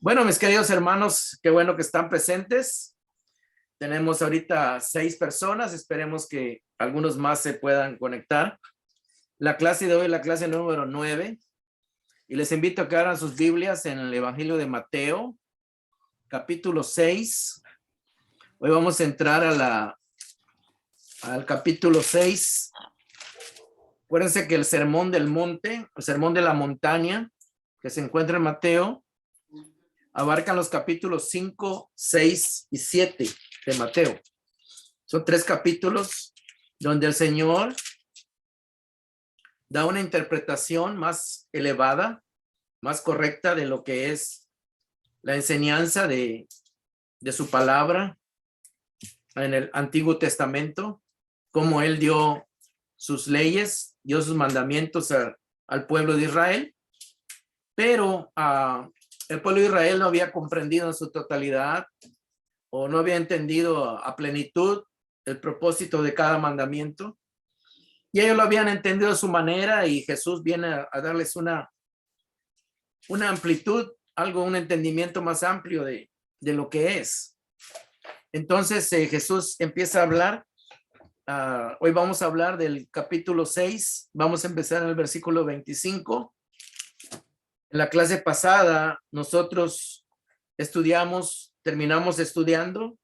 Bueno, mis queridos hermanos, qué bueno que están presentes. Tenemos ahorita 6 personas, esperemos que algunos más se puedan conectar. La clase de hoy es la clase número 9 y les invito a que abran sus Biblias en el Evangelio de Mateo, capítulo 6. Hoy vamos a entrar al capítulo 6. Acuérdense que el sermón del monte, el sermón de la montaña, que se encuentra en Mateo, abarcan los capítulos 5, 6 y 7 de Mateo. Son 3 capítulos donde el Señor da una interpretación más elevada, más correcta de lo que es la enseñanza de su palabra en el Antiguo Testamento, cómo Él dio sus leyes, dio sus mandamientos al pueblo de Israel, pero el pueblo de Israel no había comprendido en su totalidad o no había entendido a plenitud el propósito de cada mandamiento. Y ellos lo habían entendido a su manera y Jesús viene a darles una amplitud, un entendimiento más amplio de lo que es. Entonces Jesús empieza a hablar. Hoy vamos a hablar del capítulo 6. Vamos a empezar en el versículo 25. En la clase pasada nosotros terminamos estudiando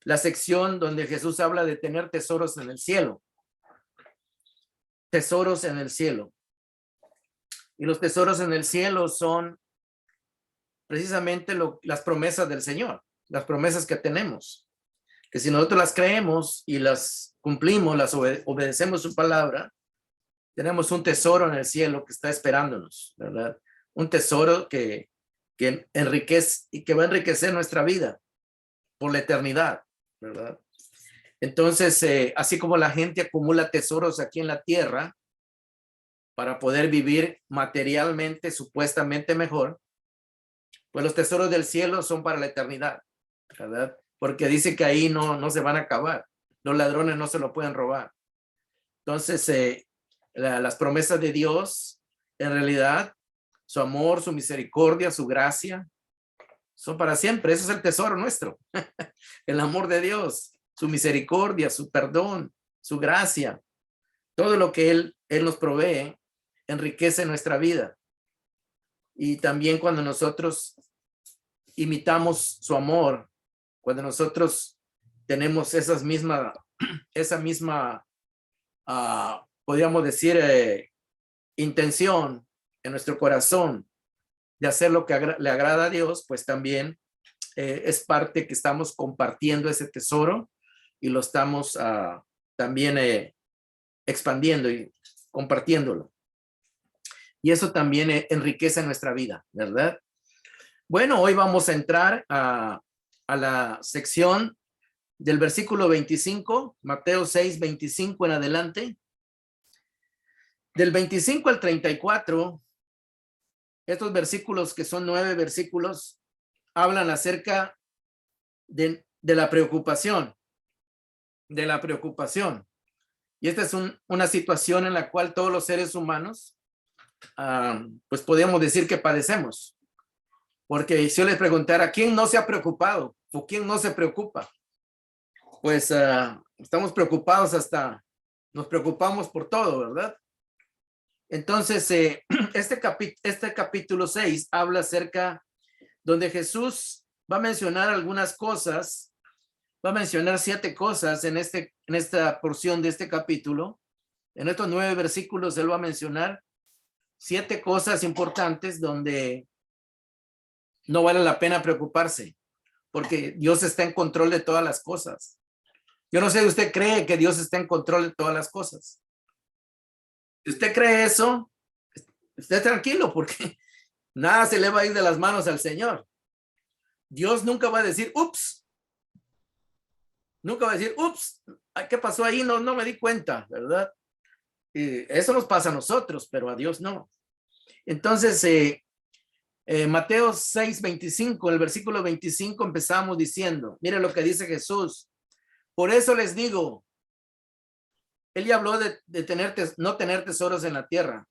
la sección donde Jesús habla de tener tesoros en el cielo. Tesoros en el cielo. Y los tesoros en el cielo son precisamente las promesas del Señor, las promesas que tenemos. Que si nosotros las creemos y las cumplimos, las obedecemos su palabra, tenemos un tesoro en el cielo que está esperándonos, ¿verdad? Un tesoro que enriquece y que va a enriquecer nuestra vida por la eternidad, ¿verdad? Entonces, así como la gente acumula tesoros aquí en la tierra para poder vivir materialmente, supuestamente mejor, pues los tesoros del cielo son para la eternidad, ¿verdad? Porque dice que ahí no se van a acabar. Los ladrones no se lo pueden robar. Entonces, las promesas de Dios, en realidad, su amor, su misericordia, su gracia, son para siempre. Ese es el tesoro nuestro. El amor de Dios, su misericordia, su perdón, su gracia. Todo lo que Él nos provee enriquece nuestra vida. Y también cuando nosotros imitamos su amor, cuando nosotros tenemos esa misma, podríamos decir, intención en nuestro corazón de hacer lo que le agrada a Dios, pues también es parte que estamos compartiendo ese tesoro y lo estamos también expandiendo y compartiéndolo. Y eso también enriquece nuestra vida, ¿verdad? Bueno, hoy vamos a entrar a la sección del versículo 25, Mateo 6, 25 en adelante. Del 25 al 34, estos versículos, que son 9 versículos, hablan acerca de la preocupación, Y esta es una situación en la cual todos los seres humanos, pues podemos decir que padecemos. Porque si yo les preguntara, ¿quién no se ha preocupado? ¿O quién no se preocupa? Pues estamos preocupados, nos preocupamos por todo, ¿verdad? Entonces, este capítulo 6 habla acerca donde Jesús va a mencionar algunas cosas, va a mencionar 7 cosas en esta porción de este capítulo. En estos 9 versículos él va a mencionar 7 cosas importantes donde no vale la pena preocuparse, porque Dios está en control de todas las cosas. Yo no sé si usted cree que Dios está en control de todas las cosas. Si usted cree eso, esté tranquilo, porque nada se le va a ir de las manos al Señor. Dios nunca va a decir, ups. Nunca va a decir, ups, ¿qué pasó ahí? No me di cuenta, ¿verdad? Eso nos pasa a nosotros, pero a Dios no. Entonces, Mateo 6, 25, el versículo 25 empezamos diciendo, mire lo que dice Jesús. Por eso les digo, él ya habló de no tener tesoros en la tierra.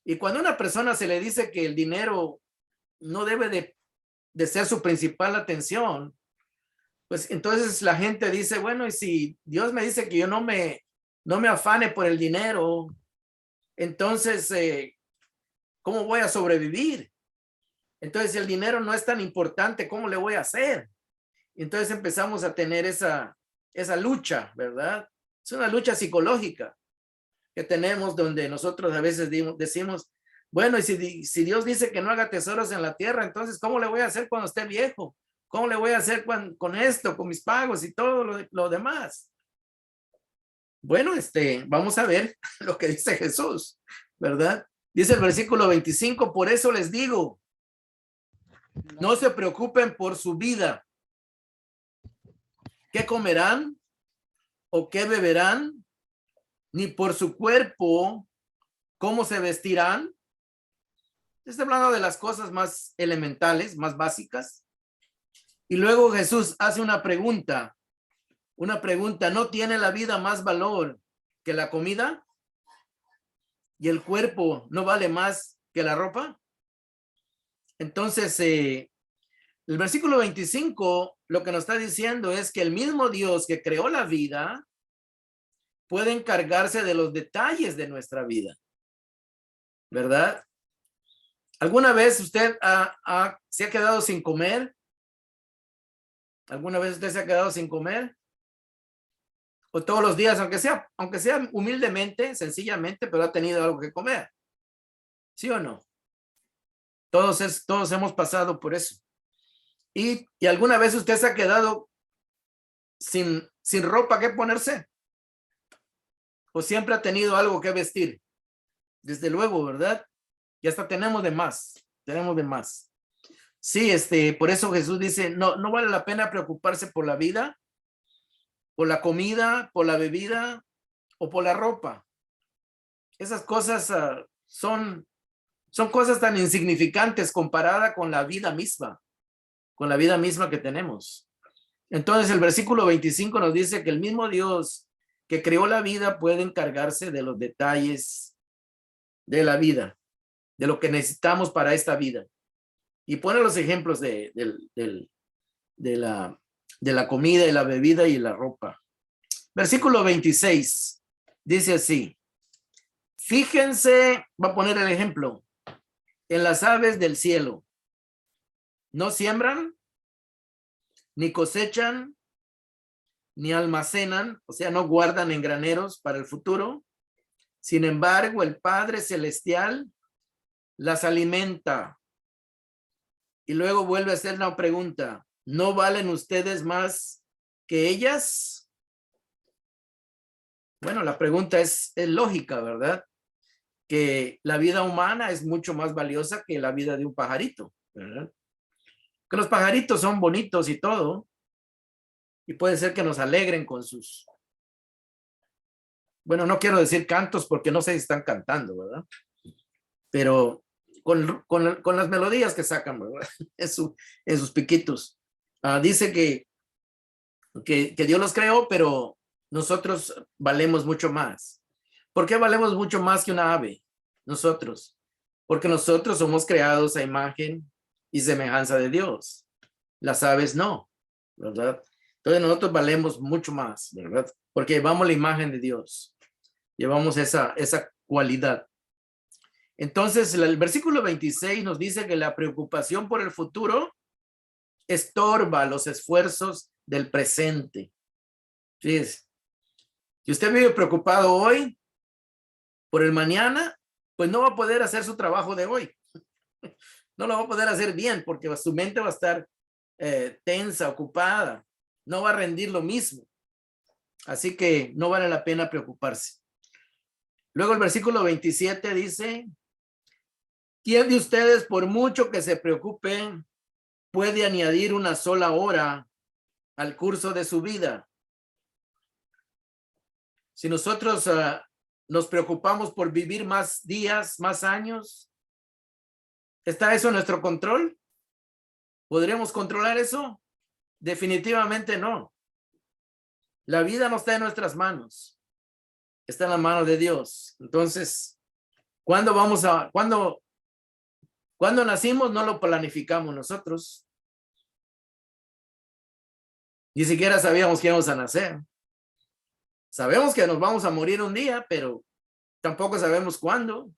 Y cuando a una persona se le dice que el dinero no debe de de ser su principal atención, pues entonces la gente dice, bueno, y si Dios me dice que yo no me afane por el dinero, entonces, ¿cómo voy a sobrevivir? Entonces, si el dinero no es tan importante, ¿cómo le voy a hacer? Entonces empezamos a tener esa lucha, ¿verdad? Es una lucha psicológica que tenemos donde nosotros a veces decimos, bueno, y si Dios dice que no haga tesoros en la tierra, entonces, ¿cómo le voy a hacer cuando esté viejo? ¿Cómo le voy a hacer con esto, con mis pagos y todo lo demás? Bueno, vamos a ver lo que dice Jesús, ¿verdad? Dice el versículo 25, por eso les digo, no se preocupen por su vida. ¿Qué comerán o qué beberán? Ni por su cuerpo, ¿cómo se vestirán? Está hablando de las cosas más elementales, más básicas. Y luego Jesús hace una pregunta, ¿no tiene la vida más valor que la comida? ¿Y el cuerpo no vale más que la ropa? Entonces, el versículo 25 lo que nos está diciendo es que el mismo Dios que creó la vida puede encargarse de los detalles de nuestra vida, ¿verdad? ¿Alguna vez usted se ha quedado sin comer? ¿Alguna vez usted se ha quedado sin comer? O todos los días, aunque sea humildemente, sencillamente, pero ha tenido algo que comer. ¿Sí o no? Todos hemos pasado por eso. ¿Y alguna vez usted se ha quedado sin ropa que ponerse? ¿O siempre ha tenido algo que vestir? Desde luego, ¿verdad? Y hasta tenemos de más. Sí, por eso Jesús dice, no vale la pena preocuparse por la vida, por la comida, por la bebida o por la ropa. Esas cosas son cosas tan insignificantes comparada con la vida misma que tenemos. Entonces el versículo 25 nos dice que el mismo Dios que creó la vida puede encargarse de los detalles de la vida, de lo que necesitamos para esta vida. Y pone los ejemplos de la comida y la bebida y la ropa. Versículo 26 dice así, fíjense, va a poner el ejemplo, en las aves del cielo. No siembran, ni cosechan, ni almacenan, o sea, no guardan en graneros para el futuro. Sin embargo, el Padre Celestial las alimenta. Y luego vuelve a hacer una pregunta, ¿no valen ustedes más que ellas? Bueno, la pregunta es lógica, ¿verdad? Que la vida humana es mucho más valiosa que la vida de un pajarito, ¿verdad? Que los pajaritos son bonitos y todo, y puede ser que nos alegren con sus, bueno, no quiero decir cantos porque no sé si están cantando, ¿verdad? Pero con las melodías que sacan, ¿verdad? En sus piquitos. Dice que Dios los creó, pero nosotros valemos mucho más. ¿Por qué valemos mucho más que una ave? Nosotros. Porque nosotros somos creados a imagen y semejanza de Dios. Las aves no, ¿verdad? Entonces nosotros valemos mucho más, ¿verdad? Porque llevamos la imagen de Dios. Llevamos esa cualidad. Entonces el versículo 26 nos dice que la preocupación por el futuro estorba los esfuerzos del presente. Fíjese, si usted vive preocupado hoy por el mañana, pues no va a poder hacer su trabajo de hoy. No lo va a poder hacer bien porque su mente va a estar tensa, ocupada. No va a rendir lo mismo. Así que no vale la pena preocuparse. Luego el versículo 27 dice, ¿quién de ustedes, por mucho que se preocupen, puede añadir una sola hora al curso de su vida? Si nosotros nos preocupamos por vivir más días, más años, ¿está eso en nuestro control? ¿Podremos controlar eso? Definitivamente no. La vida no está en nuestras manos. Está en la mano de Dios. Entonces, cuando nacimos no lo planificamos nosotros. Ni siquiera sabíamos que íbamos a nacer. Sabemos que nos vamos a morir un día, pero tampoco sabemos cuándo.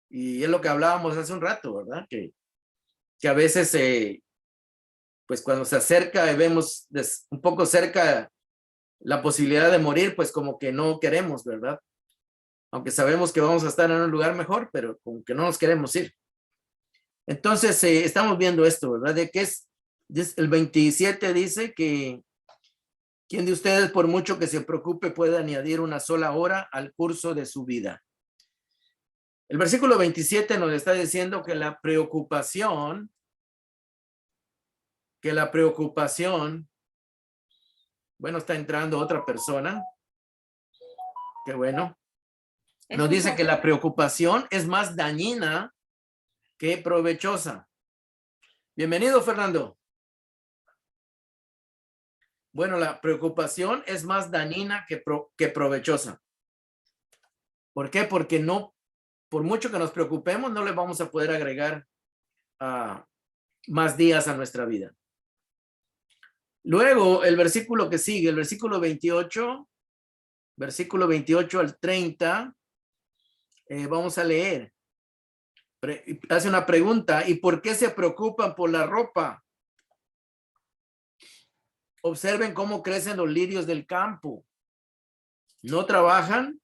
Y es lo que hablábamos hace un rato, ¿verdad? Que a veces, pues cuando se acerca y vemos un poco cerca la posibilidad de morir, pues como que no queremos, ¿verdad? Aunque sabemos que vamos a estar en un lugar mejor, pero como que no nos queremos ir. Entonces, estamos viendo esto, ¿verdad? De que el 27 dice que ¿quién de ustedes, por mucho que se preocupe, puede añadir una sola hora al curso de su vida? El versículo 27 nos está diciendo que la preocupación, bueno, está entrando otra persona. Qué bueno. Nos dice que la preocupación es más dañina que provechosa. Bienvenido, Fernando. Bueno, la preocupación es más dañina que provechosa. ¿Por qué? Porque no, por mucho que nos preocupemos, no le vamos a poder agregar más días a nuestra vida. Luego, el versículo que sigue, el versículo 28 al 30, vamos a leer. Hace una pregunta, ¿y por qué se preocupan por la ropa? Observen cómo crecen los lirios del campo. No trabajan,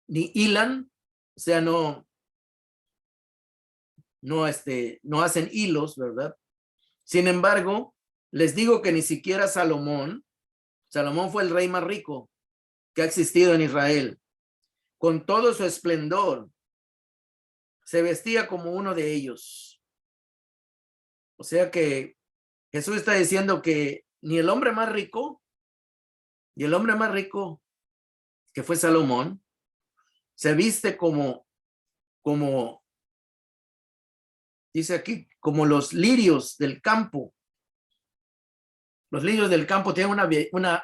ni hilan, o sea, no hacen hilos, ¿verdad? Sin embargo, les digo que ni siquiera Salomón fue el rey más rico que ha existido en Israel. Con todo su esplendor, se vestía como uno de ellos. O sea que Jesús está diciendo que ni el hombre más rico, que fue Salomón, se viste como dice aquí, como los lirios del campo. Los lirios del campo tienen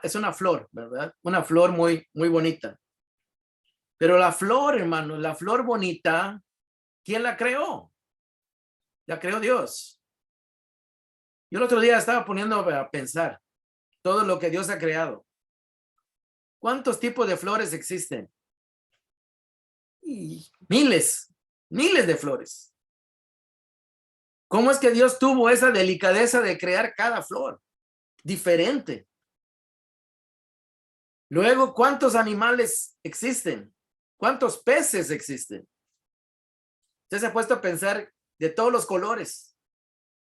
es una flor, ¿verdad? Una flor muy, muy bonita. Pero la flor, hermano, la flor bonita, ¿quién la creó? La creó Dios. Yo el otro día estaba poniendo a pensar todo lo que Dios ha creado. ¿Cuántos tipos de flores existen? Y miles de flores. ¿Cómo es que Dios tuvo esa delicadeza de crear cada flor diferente? Luego, ¿cuántos animales existen? ¿Cuántos peces existen? Usted se ha puesto a pensar de todos los colores.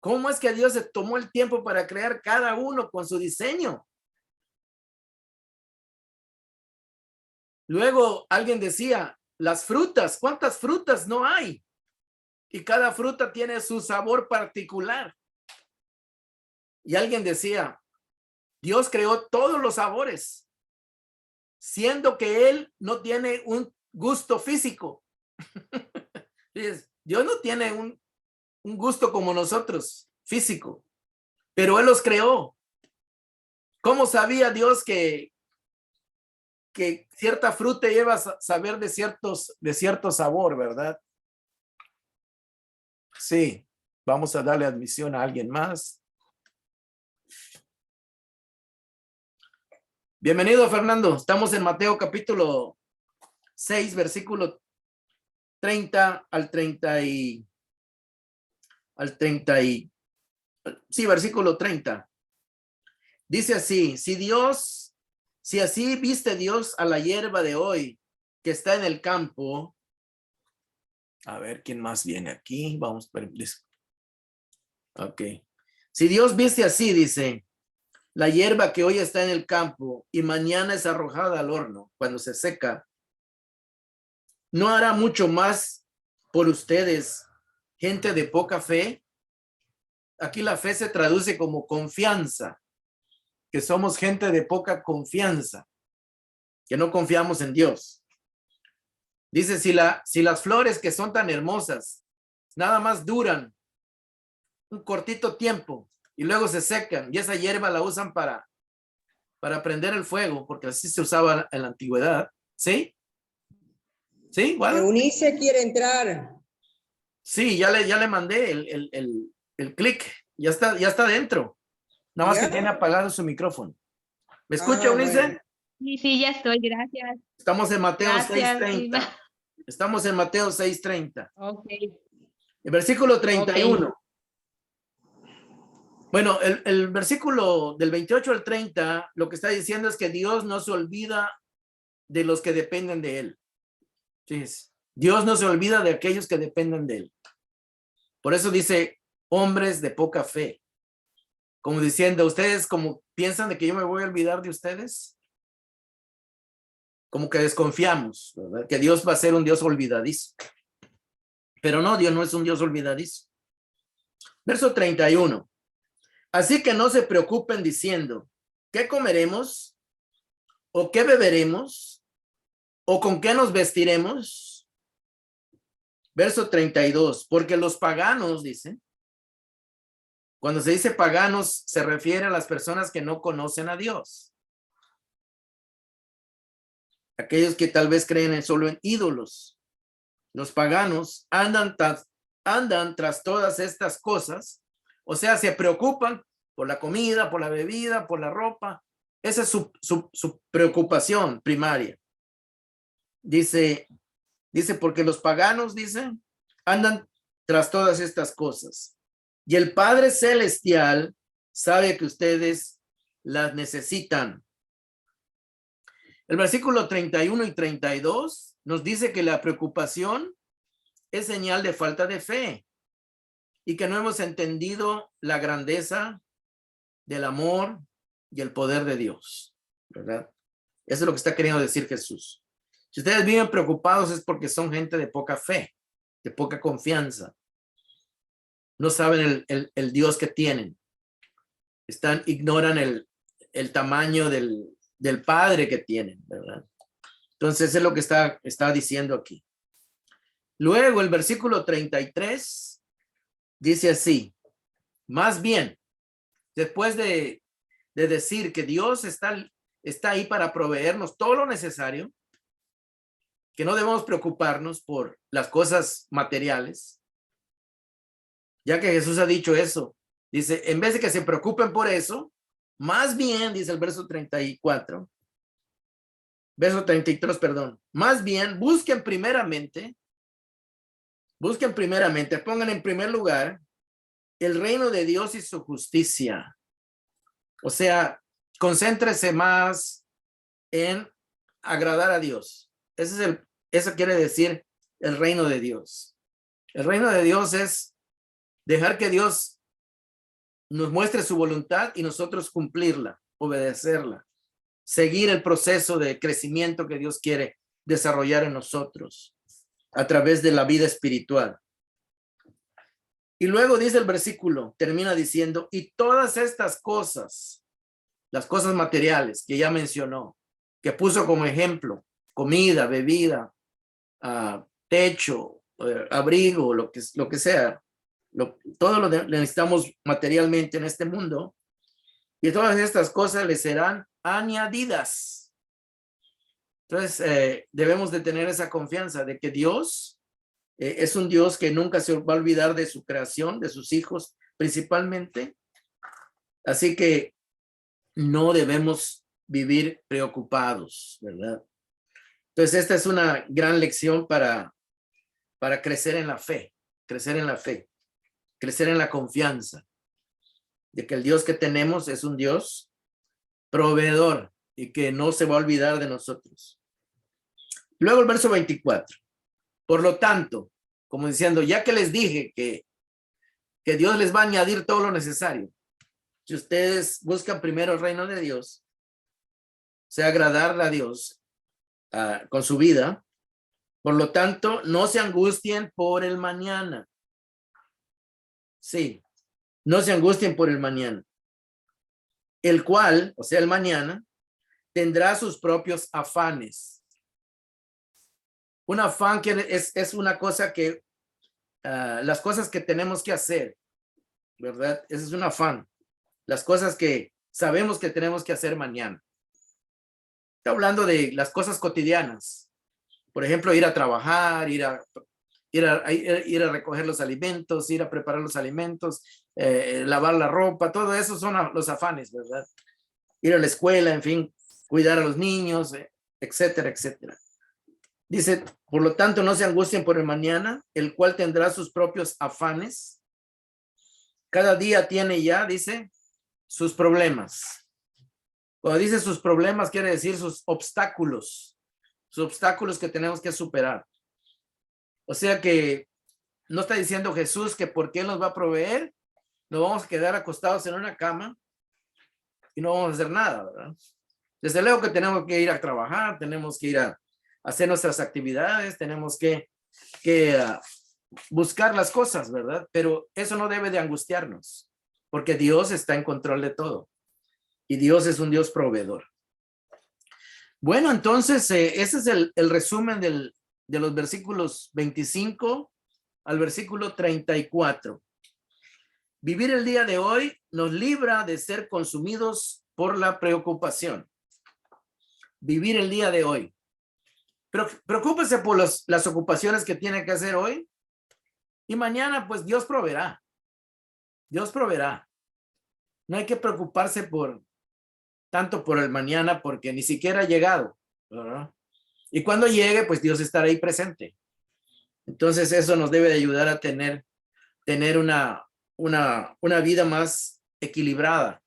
¿Cómo es que Dios se tomó el tiempo para crear cada uno con su diseño? Luego alguien decía, las frutas, ¿cuántas frutas no hay? Y cada fruta tiene su sabor particular. Y alguien decía, Dios creó todos los sabores, siendo que Él no tiene un gusto físico. Dios no tiene un gusto como nosotros, físico, pero Él los creó. ¿Cómo sabía Dios que cierta fruta lleva a saber de cierto sabor, verdad? Sí, vamos a darle admisión a alguien más. Bienvenido, Fernando. Estamos en Mateo capítulo 6, versículo 30 al 30 sí, versículo 30. Dice así, si así viste Dios a la hierba de hoy que está en el campo. A ver, ¿quién más viene aquí? Vamos a ver. Ok. Si Dios viste así, dice, la hierba que hoy está en el campo y mañana es arrojada al horno cuando se seca, ¿no hará mucho más por ustedes, gente de poca fe? Aquí la fe se traduce como confianza, que somos gente de poca confianza, que no confiamos en Dios. Dice, si las flores que son tan hermosas nada más duran un cortito tiempo y luego se secan y esa hierba la usan para prender el fuego, porque así se usaba en la antigüedad, ¿sí? ¿Sí? ¿Vale? Eunice quiere entrar. Sí, ya le mandé el clic, ya está dentro. Nada más que ¿Ya? tiene apagado su micrófono. ¿Me escucha, Eunice? Bueno. Sí, sí, ya estoy, gracias. Estamos en Mateo Gracias, 6:30. Estamos en Mateo 6:30. Ok, El versículo ok. 31. Bueno, el versículo del 28 al 30, lo que está diciendo es que Dios no se olvida de los que dependen de Él. Fíjese, Dios no se olvida de aquellos que dependen de Él. Por eso dice, hombres de poca fe. Como diciendo, ustedes como piensan de que yo me voy a olvidar de ustedes. Como que desconfiamos, ¿verdad? Que Dios va a ser un Dios olvidadizo. Pero no, Dios no es un Dios olvidadizo. Verso 31. Así que no se preocupen diciendo, ¿qué comeremos? ¿O qué beberemos? ¿O con qué nos vestiremos? Verso 32. Porque los paganos, dice, cuando se dice paganos, se refiere a las personas que no conocen a Dios. Aquellos que tal vez creen solo en ídolos. Los paganos andan tras todas estas cosas. O sea, se preocupan por la comida, por la bebida, por la ropa. Esa es su preocupación primaria. Dice, porque los paganos, dicen, andan tras todas estas cosas. Y el Padre Celestial sabe que ustedes las necesitan. El versículo 31 y 32 nos dice que la preocupación es señal de falta de fe y que no hemos entendido la grandeza del amor y el poder de Dios, ¿verdad? Eso es lo que está queriendo decir Jesús. Si ustedes viven preocupados es porque son gente de poca fe, de poca confianza. No saben el Dios que tienen. Ignoran el tamaño del Padre que tienen, ¿verdad? Entonces es lo que está diciendo aquí. Luego el versículo 33 dice así, más bien, después de decir que Dios está ahí para proveernos todo lo necesario, que no debemos preocuparnos por las cosas materiales, ya que Jesús ha dicho eso. Dice, en vez de que se preocupen por eso, más bien, dice el verso 33, perdón, más bien busquen primeramente, pongan en primer lugar el reino de Dios y su justicia. O sea, concéntrese más en agradar a Dios. Eso quiere decir el reino de Dios. El reino de Dios es dejar que Dios nos muestre su voluntad y nosotros cumplirla, obedecerla, seguir el proceso de crecimiento que Dios quiere desarrollar en nosotros a través de la vida espiritual. Y luego dice el versículo, termina diciendo, y todas estas cosas, las cosas materiales que ya mencionó, que puso como ejemplo, comida, bebida, techo, abrigo, lo que sea, todo lo necesitamos materialmente en este mundo, y todas estas cosas le serán añadidas. Entonces, debemos de tener esa confianza de que Dios es un Dios que nunca se va a olvidar de su creación, de sus hijos principalmente. Así que no debemos vivir preocupados, ¿verdad? Entonces, esta es una gran lección para crecer en la fe, crecer en la confianza de que el Dios que tenemos es un Dios proveedor y que no se va a olvidar de nosotros. Luego el verso 24. Por lo tanto, como diciendo, ya que les dije que Dios les va a añadir todo lo necesario, si ustedes buscan primero el reino de Dios, o sea, agradarle a Dios con su vida, por lo tanto, no se angustien por el mañana. Sí, no se angustien por el mañana. El cual, o sea, el mañana, tendrá sus propios afanes. Un afán que es una cosa que, las cosas que tenemos que hacer, ¿verdad? Ese es un afán. Las cosas que sabemos que tenemos que hacer mañana. Está hablando de las cosas cotidianas. Por ejemplo, ir a trabajar, ir a recoger los alimentos, ir a preparar los alimentos, lavar la ropa, todo eso son los afanes, ¿verdad? Ir a la escuela, en fin, cuidar a los niños, etcétera, etcétera. Dice, por lo tanto, no se angustien por el mañana, el cual tendrá sus propios afanes. Cada día tiene ya, dice, sus problemas. Cuando dice sus problemas, quiere decir sus obstáculos que tenemos que superar. O sea que no está diciendo Jesús que porque Él nos va a proveer, nos vamos a quedar acostados en una cama y no vamos a hacer nada, ¿verdad? Desde luego que tenemos que ir a trabajar, tenemos que ir a hacer nuestras actividades, tenemos que buscar las cosas, ¿verdad? Pero eso no debe de angustiarnos, porque Dios está en control de todo y Dios es un Dios proveedor. Bueno, entonces ese es el resumen de los versículos 25 al versículo 34. Vivir el día de hoy nos libra de ser consumidos por la preocupación. Vivir el día de hoy. Pero preocúpese por las ocupaciones que tiene que hacer hoy y mañana pues Dios proveerá. Dios proveerá. No hay que preocuparse tanto por el mañana porque ni siquiera ha llegado, ¿verdad? Y cuando llegue pues Dios estará ahí presente. Entonces eso nos debe de ayudar a tener una vida más equilibrada,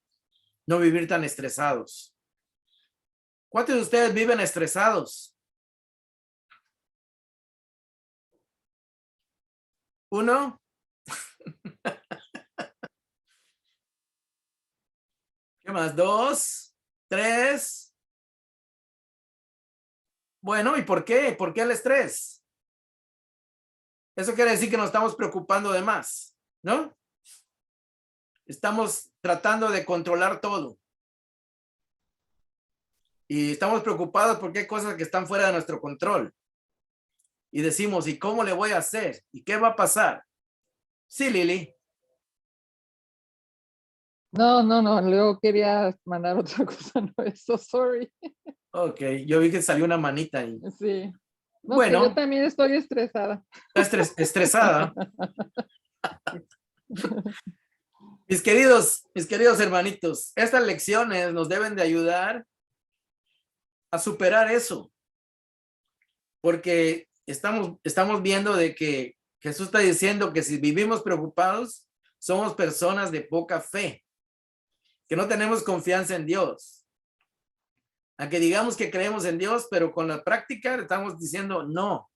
no vivir tan estresados. ¿Cuántos de ustedes viven estresados? ¿Uno? ¿Qué más? ¿Dos? ¿Tres? Bueno, ¿y por qué? ¿Por qué el estrés? Eso quiere decir que nos estamos preocupando de más, ¿no? Estamos tratando de controlar todo. Y estamos preocupados porque hay cosas que están fuera de nuestro control. Y decimos, ¿y cómo le voy a hacer? ¿Y qué va a pasar? Sí, Lili. No, luego quería mandar otra cosa, no eso, sorry. Ok, yo vi que salió una manita ahí. Sí. No, bueno. yo también estoy estresada. Estresada. Mis queridos hermanitos, estas lecciones nos deben de ayudar a superar eso. Porque estamos viendo de que Jesús está diciendo que si vivimos preocupados, somos personas de poca fe, que no tenemos confianza en Dios. Aunque digamos que creemos en Dios, pero con la práctica estamos diciendo no.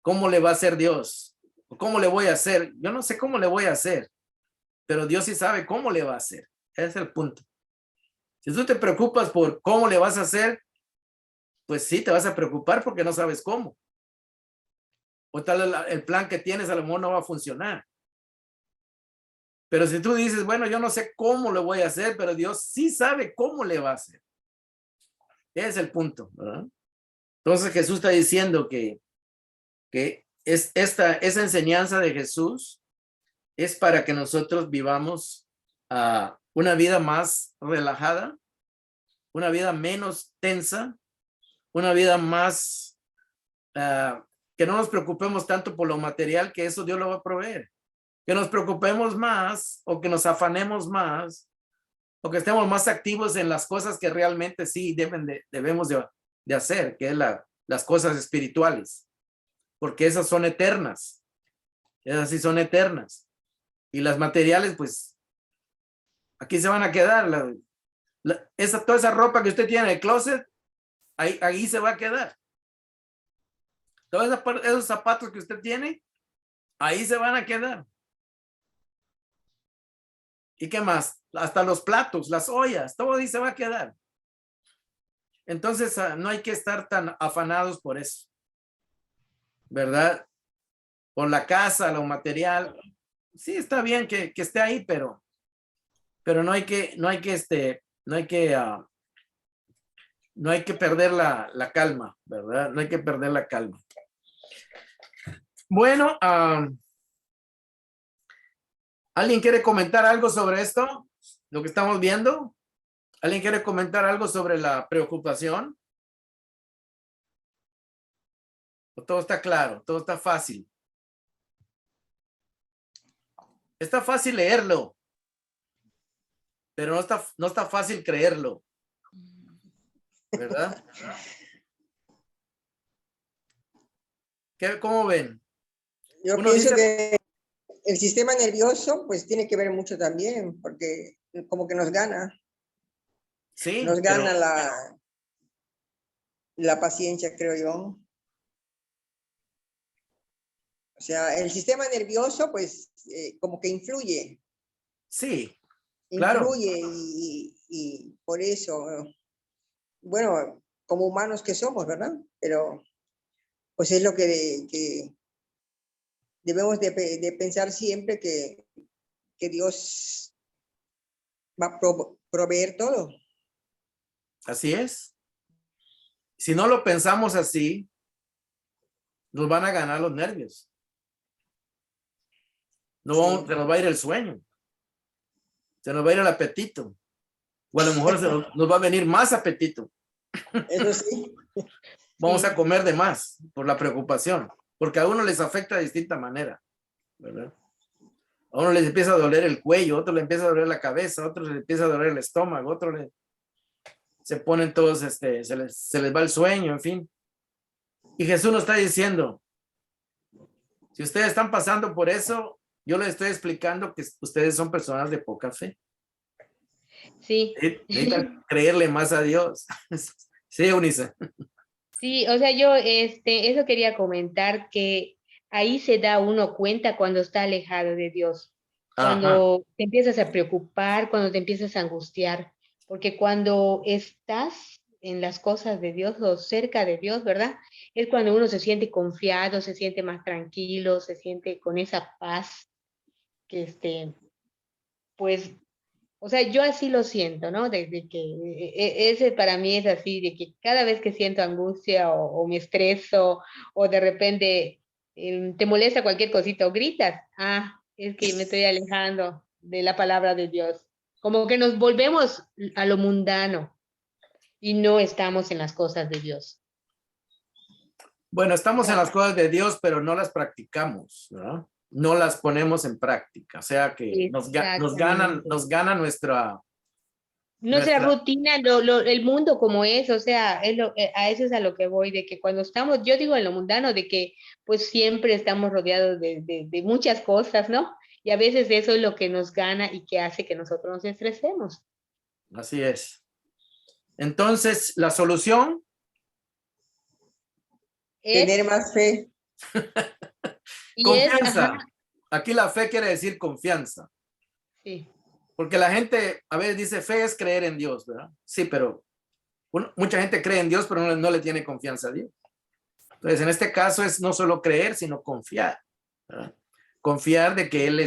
¿Cómo le va a hacer Dios? ¿Cómo le voy a hacer? Yo no sé cómo le voy a hacer, pero Dios sí sabe cómo le va a hacer. Ese es el punto. Si tú te preocupas por cómo le vas a hacer, pues sí, te vas a preocupar porque no sabes cómo. O tal el plan que tienes a lo mejor no va a funcionar. Pero si tú dices, bueno, yo no sé cómo lo voy a hacer, pero Dios sí sabe cómo le va a hacer. Ese es el punto, ¿verdad? Entonces Jesús está diciendo que esa enseñanza de Jesús es para que nosotros vivamos una vida más relajada, una vida menos tensa, una vida más que no nos preocupemos tanto por lo material, que eso Dios lo va a proveer. Que nos preocupemos más o que nos afanemos más o que estemos más activos en las cosas que realmente sí debemos de hacer, que es las cosas espirituales, porque esas son eternas. Esas sí son eternas. Y las materiales, pues, aquí se van a quedar. Toda esa ropa que usted tiene en el closet, ahí se va a quedar. Todos esos zapatos que usted tiene, ahí se van a quedar. ¿Y qué más? Hasta los platos, las ollas, todo ahí se va a quedar. Entonces, no hay que estar tan afanados por eso, ¿verdad? Por la casa, lo material. Sí, está bien que esté ahí, pero no hay que perder la calma, ¿verdad? No hay que perder la calma. Bueno, ¿alguien quiere comentar algo sobre esto? Lo que estamos viendo. ¿Alguien quiere comentar algo sobre la preocupación? Todo está claro, todo está fácil. Está fácil leerlo, pero no está fácil creerlo, ¿verdad? ¿Cómo ven? Yo Uno pienso dice- que el sistema nervioso pues tiene que ver mucho también, porque como que nos gana Sí, la paciencia, creo yo. O sea, el sistema nervioso pues como que influye sí, claro, y por eso, bueno, como humanos que somos, ¿verdad? Pero pues es lo que debemos de pensar siempre que Dios va a proveer todo. así es. Si no lo pensamos así, nos van a ganar los nervios. No, Sí. se nos va a ir el sueño. Se nos va a ir el apetito. O a lo mejor nos va a venir más apetito. Eso sí. Vamos Sí. a comer de más por la preocupación, porque a uno les afecta de distinta manera, ¿verdad? A uno les empieza a doler el cuello, a otro le empieza a doler la cabeza, a otro le empieza a doler el estómago, a otro se ponen todos, se les va el sueño, en fin. Y Jesús nos está diciendo, si ustedes están pasando por eso, yo les estoy explicando que ustedes son personas de poca fe. Sí. Necesitan creerle más a Dios. Sí, Eunice. Sí, o sea, yo eso quería comentar que ahí se da uno cuenta cuando está alejado de Dios, Ajá, cuando te empiezas a preocupar, cuando te empiezas a angustiar, porque cuando estás en las cosas de Dios o cerca de Dios, ¿verdad? Es cuando uno se siente confiado, se siente más tranquilo, se siente con esa paz que pues o sea, yo así lo siento, ¿no? De que ese para mí es así, de que cada vez que siento angustia o me estreso o de repente te molesta cualquier cosita o gritas, es que me estoy alejando de la palabra de Dios. Como que nos volvemos a lo mundano y no estamos en las cosas de Dios. bueno, estamos en las cosas de Dios, pero no las practicamos, ¿no? No las ponemos en práctica. O sea que Exactamente. nos gana Nuestra nuestra, rutina, el mundo como es, o sea, a eso es a lo que voy, de que cuando estamos, yo digo en lo mundano, de que pues siempre estamos rodeados de muchas cosas, ¿no? Y a veces eso es lo que nos gana y que hace que nosotros nos estresemos. así es. Entonces, la solución, Es, Tener más fe. ajá, confianza. Aquí la fe quiere decir confianza, sí, porque la gente a veces dice fe es creer en Dios, ¿verdad? Sí, pero mucha gente cree en Dios, pero no le tiene confianza a Dios. Entonces, en este caso es no solo creer, sino confiar, ¿verdad? Confiar de que Él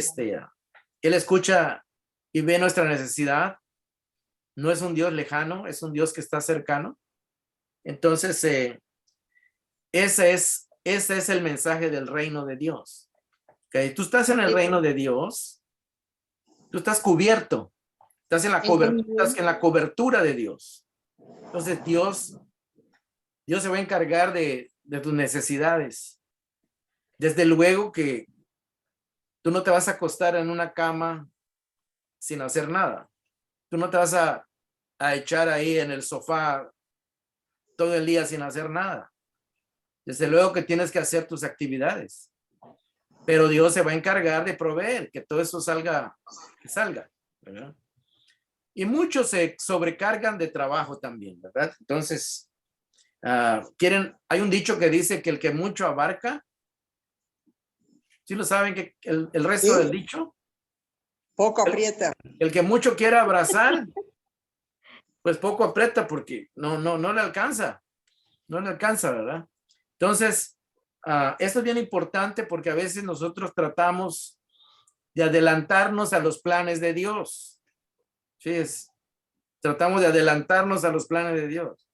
escucha y ve nuestra necesidad. No es un Dios lejano, es un Dios que está cercano. Entonces, ese es el mensaje del reino de Dios. ¿Okay? Tú estás en el reino de Dios, tú estás cubierto, estás en entendido. estás en la cobertura de Dios. Entonces, Dios se va a encargar de tus necesidades. Desde luego que tú no te vas a acostar en una cama sin hacer nada. Tú no te vas a echar ahí en el sofá todo el día sin hacer nada. Desde luego que tienes que hacer tus actividades, pero Dios se va a encargar de proveer que todo eso salga, ¿verdad? Y muchos se sobrecargan de trabajo también, ¿verdad? Entonces, hay un dicho que dice que el que mucho abarca, ¿sí lo saben que el resto del Sí, dicho? poco aprieta. El que mucho quiere abrazar, pues poco aprieta porque no le alcanza, ¿verdad? Entonces, esto es bien importante porque a veces nosotros tratamos de adelantarnos a los planes de Dios. Sí, tratamos de adelantarnos a los planes de Dios.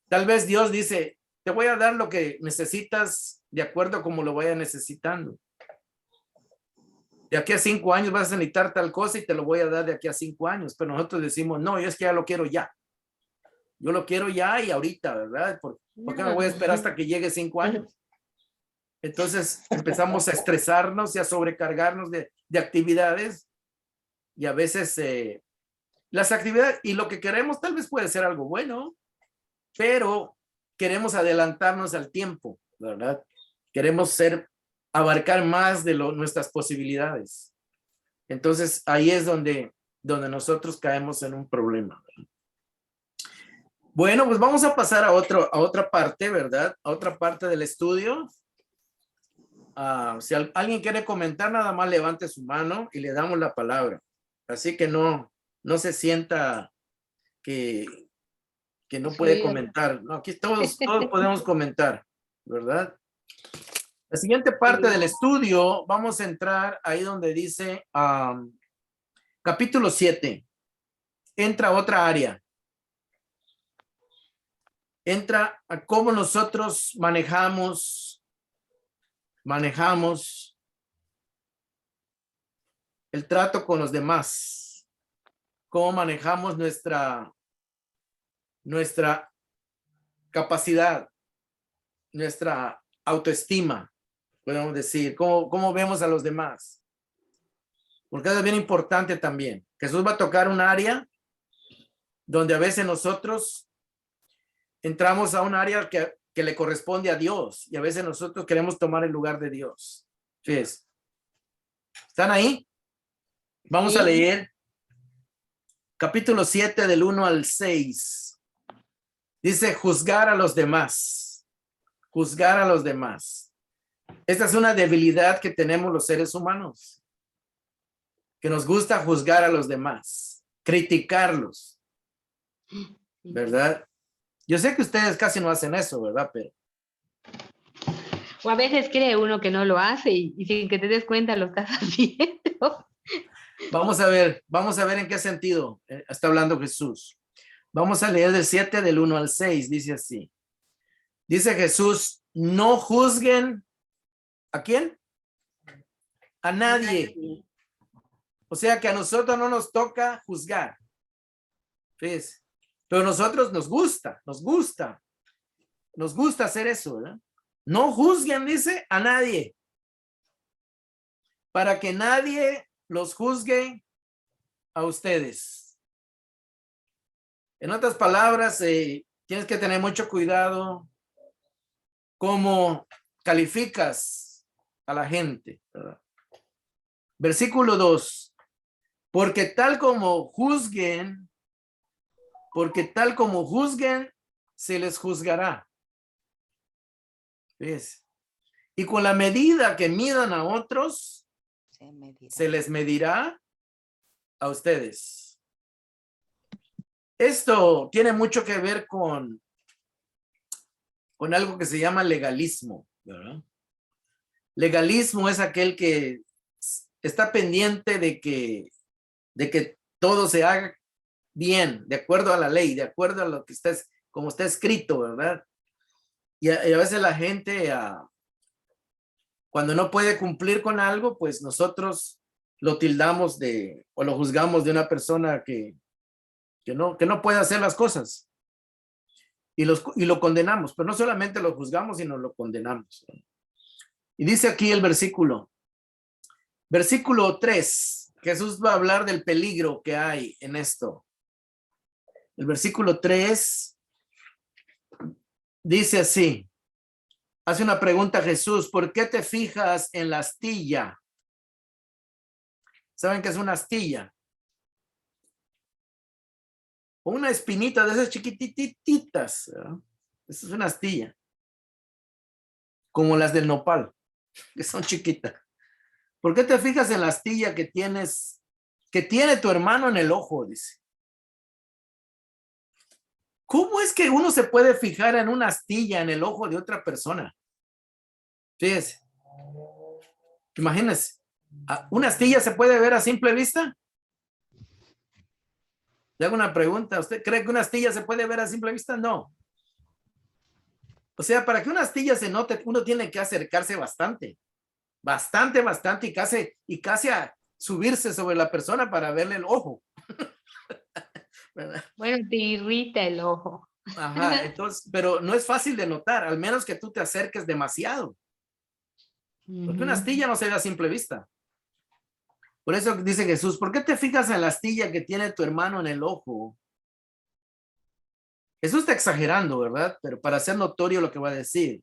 Tal vez Dios dice, te voy a dar lo que necesitas de acuerdo a como lo vaya necesitando. De aquí a 5 años vas a necesitar tal cosa y te lo voy a dar de aquí a 5 años. Pero nosotros decimos, no, yo es que ya lo quiero ya. Yo lo quiero ya y ahorita, ¿verdad? ¿Por qué me voy a esperar hasta que llegue 5 años? Entonces empezamos a estresarnos y a sobrecargarnos de actividades y a veces las actividades y lo que queremos tal vez puede ser algo bueno, pero queremos adelantarnos al tiempo, ¿verdad? Queremos abarcar más de nuestras posibilidades. Entonces ahí es donde nosotros caemos en un problema. Bueno, pues vamos a pasar a otra parte, ¿verdad? A otra parte del estudio. Si alguien quiere comentar, nada más levante su mano y le damos la palabra. Así que no se sienta que no puede comentar. No, aquí todos podemos comentar, ¿verdad? La siguiente parte del estudio, vamos a entrar ahí donde dice capítulo 7. Entra otra área. Entra a cómo nosotros manejamos el trato con los demás, cómo manejamos nuestra capacidad, nuestra autoestima, podemos decir, cómo vemos a los demás. Porque eso es bien importante también. Jesús va a tocar un área donde a veces nosotros entramos a un área que le corresponde a Dios y a veces nosotros queremos tomar el lugar de Dios. Fíjense. ¿Están ahí? Vamos a leer capítulo 7 del 1 al 6. Dice juzgar a los demás. Juzgar a los demás. Esta es una debilidad que tenemos los seres humanos. Que nos gusta juzgar a los demás. Criticarlos. ¿Verdad? Yo sé que ustedes casi no hacen eso, ¿verdad? Pero o a veces cree uno que no lo hace y sin que te des cuenta lo estás haciendo. Vamos a ver en qué sentido está hablando Jesús. Vamos a leer del 7 del 1 al 6, dice así. Dice Jesús, no juzguen, ¿a quién? A nadie. O sea que a nosotros no nos toca juzgar. Fíjense. Pero a nosotros nos gusta hacer eso, ¿verdad? No juzguen, dice, a nadie. Para que nadie los juzgue a ustedes. En otras palabras, tienes que tener mucho cuidado cómo calificas a la gente, ¿verdad? Versículo 2. Porque tal como juzguen, se les juzgará. ¿Ves? Y con la medida que midan a otros, se les medirá a ustedes. Esto tiene mucho que ver con algo que se llama legalismo, ¿verdad? Legalismo es aquel que está pendiente de que todo se haga bien, de acuerdo a la ley, de acuerdo a lo que como está escrito, ¿verdad? Y a veces la gente, cuando no puede cumplir con algo, pues nosotros lo tildamos o lo juzgamos de una persona que no puede hacer las cosas. Y lo condenamos, pero no solamente lo juzgamos, sino lo condenamos. Y dice aquí el versículo 3, Jesús va a hablar del peligro que hay en esto. El versículo 3 dice así, hace una pregunta a Jesús, ¿por qué te fijas en la astilla? ¿Saben qué es una astilla? Una espinita de esas chiquitititas, ¿verdad? Esa es una astilla. Como las del nopal, que son chiquitas. ¿Por qué te fijas en la astilla que tiene tu hermano en el ojo? Dice. ¿Cómo es que uno se puede fijar en una astilla en el ojo de otra persona? Fíjese. Imagínense. ¿Una astilla se puede ver a simple vista? Le hago una pregunta. ¿Usted cree que una astilla se puede ver a simple vista? No. O sea, para que una astilla se note, uno tiene que acercarse bastante. Bastante y casi a subirse sobre la persona para verle el ojo. ¿Verdad? Bueno, te irrita el ojo. Ajá, entonces, pero no es fácil de notar, al menos que tú te acerques demasiado. Porque una Ujú. astilla no se ve a simple vista. Por eso dice Jesús, ¿por qué te fijas en la astilla que tiene tu hermano en el ojo? Jesús está exagerando, ¿verdad? Pero para hacer notorio lo que va a decir.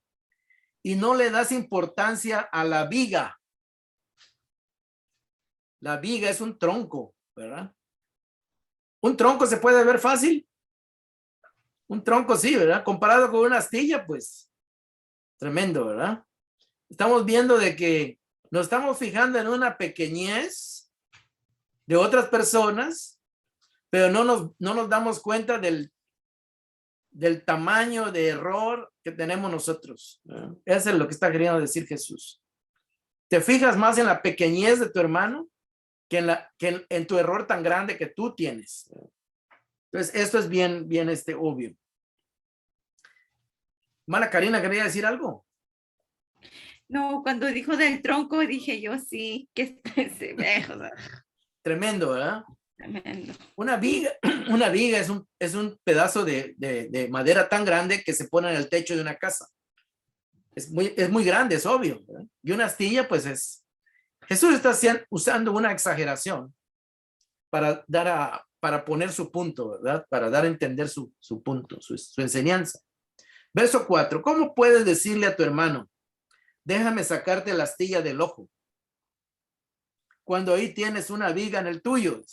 Y no le das importancia a la viga. La viga es un tronco, ¿verdad? Un tronco se puede ver fácil. Un tronco sí, ¿verdad? Comparado con una astilla, pues tremendo, ¿verdad? Estamos viendo de que nos estamos fijando en una pequeñez de otras personas, pero no nos damos cuenta del tamaño de error que tenemos nosotros, ¿verdad? Eso es lo que está queriendo decir Jesús. Te fijas más en la pequeñez de tu hermano que en tu error tan grande que tú tienes. Entonces, esto es bien obvio. Hermana Karina, ¿quería decir algo? No, cuando dijo del tronco, dije yo sí, que se ve, o sea, Tremendo, ¿verdad? tremendo. Una viga es un pedazo de madera tan grande que se pone en el techo de una casa. Es muy grande, es obvio, ¿verdad? Y una astilla, pues Jesús está usando una exageración para poner su punto, ¿verdad? Para dar a entender su punto, su enseñanza. Verso 4, ¿cómo puedes decirle a tu hermano, déjame sacarte la astilla del ojo, cuando ahí tienes una viga en el tuyo?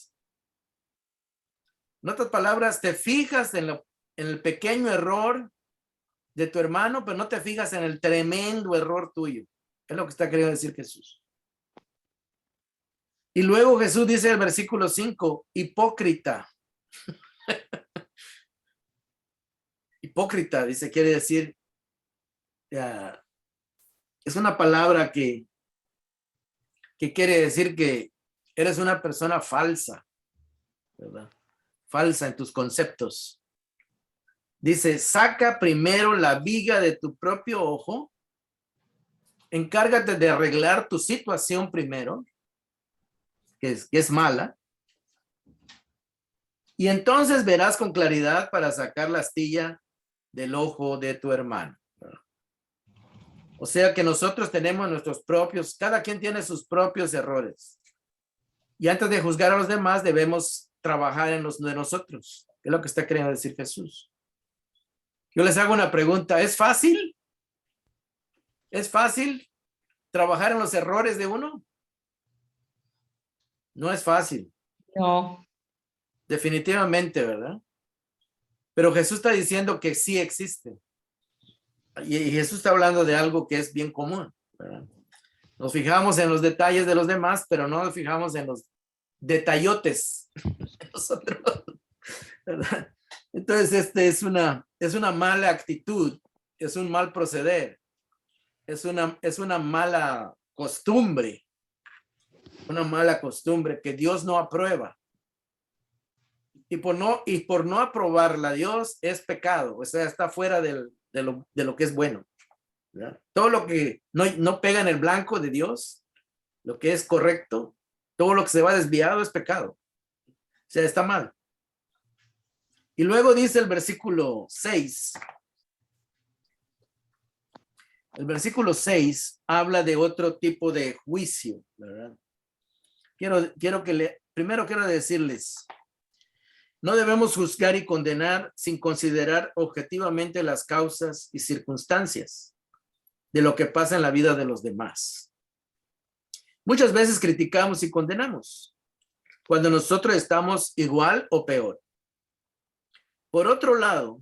En otras palabras, te fijas en el pequeño error de tu hermano, pero no te fijas en el tremendo error tuyo. Es lo que está queriendo decir Jesús. Y luego Jesús dice en el versículo 5, hipócrita. Hipócrita, dice, quiere decir, es una palabra que quiere decir que eres una persona falsa, ¿verdad? Falsa en tus conceptos. Dice, saca primero la viga de tu propio ojo, encárgate de arreglar tu situación primero, que es mala, y entonces verás con claridad para sacar la astilla del ojo de tu hermano. O sea que nosotros tenemos nuestros propios, cada quien tiene sus propios errores. Y antes de juzgar a los demás, debemos trabajar en los de nosotros. Es lo que está queriendo decir Jesús. Yo les hago una pregunta. ¿Es fácil? ¿Es fácil trabajar en los errores de uno? No es fácil. No. Definitivamente, ¿verdad? Pero Jesús está diciendo que sí existe. Y Jesús está hablando de algo que es bien común, ¿verdad? Nos fijamos en los detalles de los demás, pero no nos fijamos en los detallotes de nosotros, ¿verdad? Entonces, es una mala actitud, es un mal proceder, es una mala costumbre que Dios no aprueba. Y por no aprobarla, Dios es pecado, o sea, está fuera de lo que es bueno, ¿verdad? Todo lo que no pega en el blanco de Dios, lo que es correcto, todo lo que se va desviado es pecado. O sea, está mal. Y luego dice el versículo 6. El versículo 6 habla de otro tipo de juicio, ¿verdad? Primero quiero decirles, no debemos juzgar y condenar sin considerar objetivamente las causas y circunstancias de lo que pasa en la vida de los demás. Muchas veces criticamos y condenamos cuando nosotros estamos igual o peor. Por otro lado,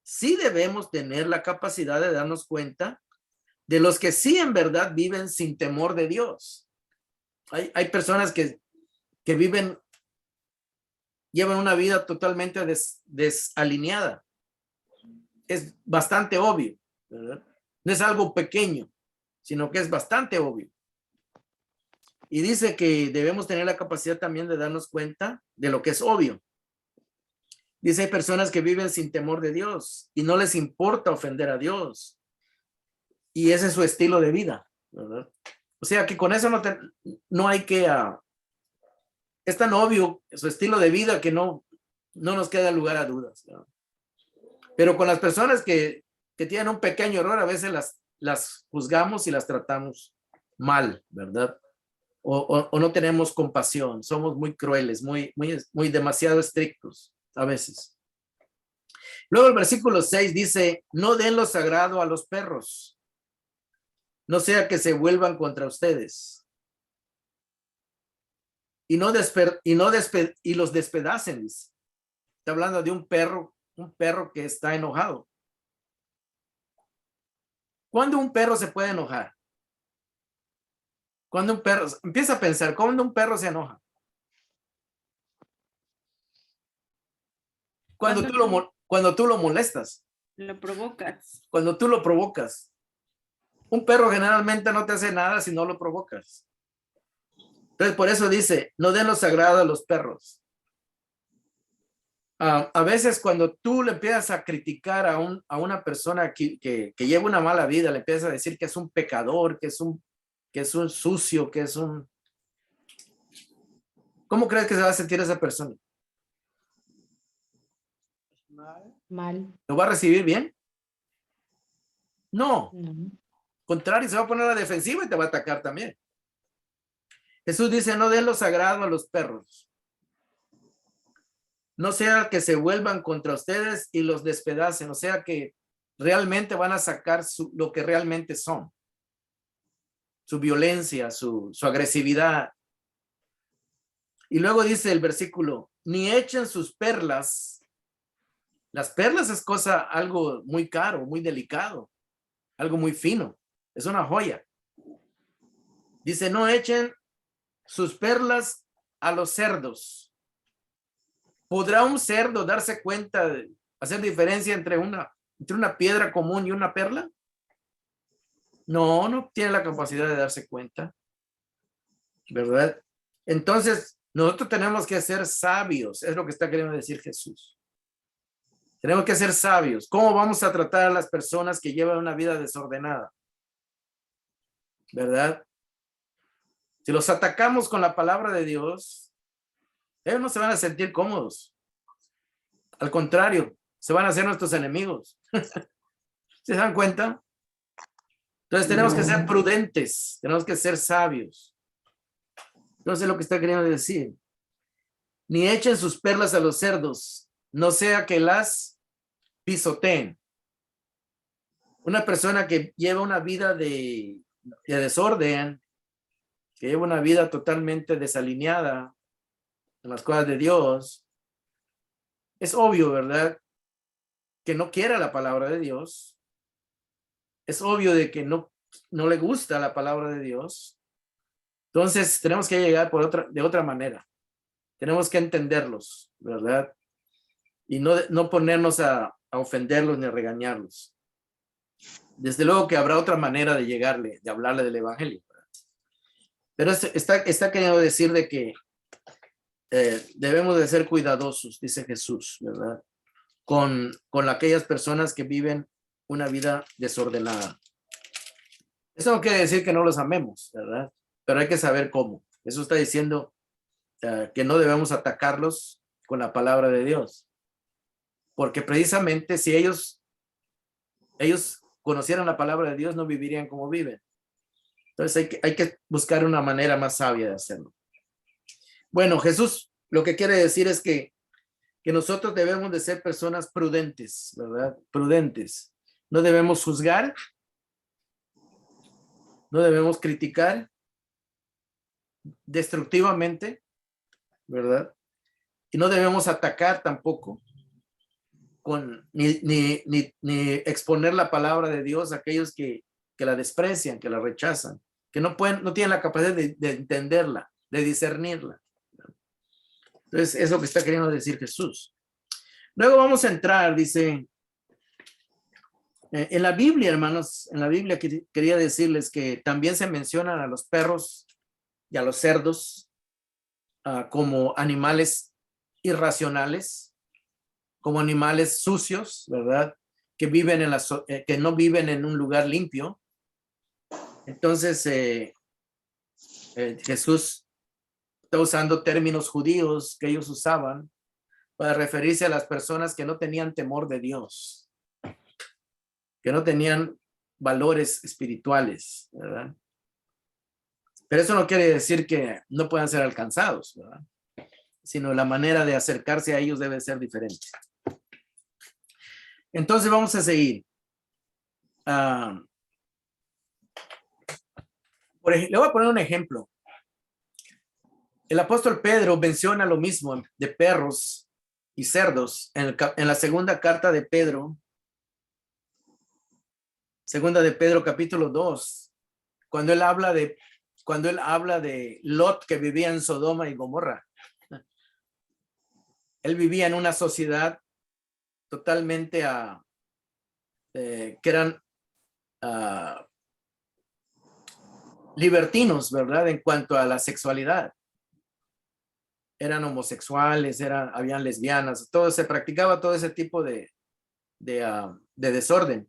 sí debemos tener la capacidad de darnos cuenta de los que sí en verdad viven sin temor de Dios. Hay personas que llevan una vida totalmente desalineada. Es bastante obvio, ¿verdad? No es algo pequeño, sino que es bastante obvio. Y dice que debemos tener la capacidad también de darnos cuenta de lo que es obvio. Dice, hay personas que viven sin temor de Dios y no les importa ofender a Dios. Y ese es su estilo de vida, ¿verdad? O sea que con eso no hay que... es tan obvio su estilo de vida que no nos queda lugar a dudas, ¿verdad? Pero con las personas que tienen un pequeño error, a veces las juzgamos y las tratamos mal, ¿verdad? O no tenemos compasión, somos muy crueles, muy demasiado estrictos a veces. Luego el versículo 6 dice, no den lo sagrado a los perros, no sea que se vuelvan contra ustedes y los despedacen. Dice. Está hablando de un perro que está enojado. ¿Cuándo un perro se puede enojar? Cuando un perro, empieza a pensar, ¿cuándo un perro se enoja? Cuando tú lo molestas. Lo provocas. Cuando tú lo provocas. Un perro generalmente no te hace nada si no lo provocas. Entonces, por eso dice, no den lo sagrado a los perros. A veces cuando tú le empiezas a criticar a una persona que lleva una mala vida, le empiezas a decir que es un pecador, que es un sucio, que es un... ¿Cómo crees que se va a sentir esa persona? Mal. ¿Lo va a recibir bien? No. No. Contrario, se va a poner a la defensiva y te va a atacar también. Jesús dice, no den lo sagrado a los perros. No sea que se vuelvan contra ustedes y los despedacen, o sea que realmente van a sacar lo que realmente son. Su violencia, su agresividad. Y luego dice el versículo, ni echen sus perlas. Las perlas es algo muy caro, muy delicado, algo muy fino. Es una joya. Dice, no echen sus perlas a los cerdos. ¿Podrá un cerdo darse cuenta, hacer diferencia entre una piedra común y una perla? No, no tiene la capacidad de darse cuenta, ¿verdad? Entonces, nosotros tenemos que ser sabios, es lo que está queriendo decir Jesús. Tenemos que ser sabios. ¿Cómo vamos a tratar a las personas que llevan una vida desordenada? ¿Verdad? Si los atacamos con la palabra de Dios, ellos no se van a sentir cómodos. Al contrario, se van a hacer nuestros enemigos. ¿Se dan cuenta? Entonces tenemos que ser prudentes, tenemos que ser sabios. Entonces lo que está queriendo decir, ni echen sus perlas a los cerdos, no sea que las pisoteen. Una persona que lleva una vida de desorden, que lleva una vida totalmente desalineada en las cosas de Dios, es obvio, ¿verdad? Que no quiera la palabra de Dios. Es obvio de que no le gusta la palabra de Dios. Entonces tenemos que llegar de otra manera. Tenemos que entenderlos, ¿verdad? Y no ponernos a ofenderlos ni a regañarlos. Desde luego que habrá otra manera de hablarle del evangelio. Pero está queriendo decir de que debemos de ser cuidadosos, dice Jesús, ¿verdad? Con aquellas personas que viven una vida desordenada. Eso no quiere decir que no los amemos, ¿verdad? Pero hay que saber cómo. Eso está diciendo que no debemos atacarlos con la palabra de Dios. Porque precisamente si ellos conocieran la palabra de Dios, no vivirían como viven. Entonces hay que buscar una manera más sabia de hacerlo. Bueno, Jesús lo que quiere decir es que nosotros debemos de ser personas prudentes, ¿verdad? Prudentes. No debemos juzgar, no debemos criticar destructivamente, ¿verdad? Y no debemos atacar tampoco ni exponer la palabra de Dios a aquellos que la desprecian, que la rechazan, que no tienen la capacidad de entenderla, de discernirla. Entonces, es lo que está queriendo decir Jesús. Luego vamos a entrar, dice, en la Biblia, hermanos, en la Biblia quería decirles que también se mencionan a los perros y a los cerdos como animales irracionales, como animales sucios, ¿verdad? Que no viven en un lugar limpio. Entonces, Jesús está usando términos judíos que ellos usaban para referirse a las personas que no tenían temor de Dios, que no tenían valores espirituales, ¿verdad? Pero eso no quiere decir que no puedan ser alcanzados, ¿verdad? Sino la manera de acercarse a ellos debe ser diferente. Entonces vamos a seguir. Le voy a poner un ejemplo. El apóstol Pedro menciona lo mismo de perros y cerdos en la segunda carta de Pedro, segunda de Pedro capítulo 2, cuando él habla de Lot, que vivía en Sodoma y Gomorra. Él vivía en una sociedad totalmente que eran libertinos, ¿verdad? En cuanto a la sexualidad. Eran homosexuales, habían lesbianas, se practicaba todo ese tipo de desorden.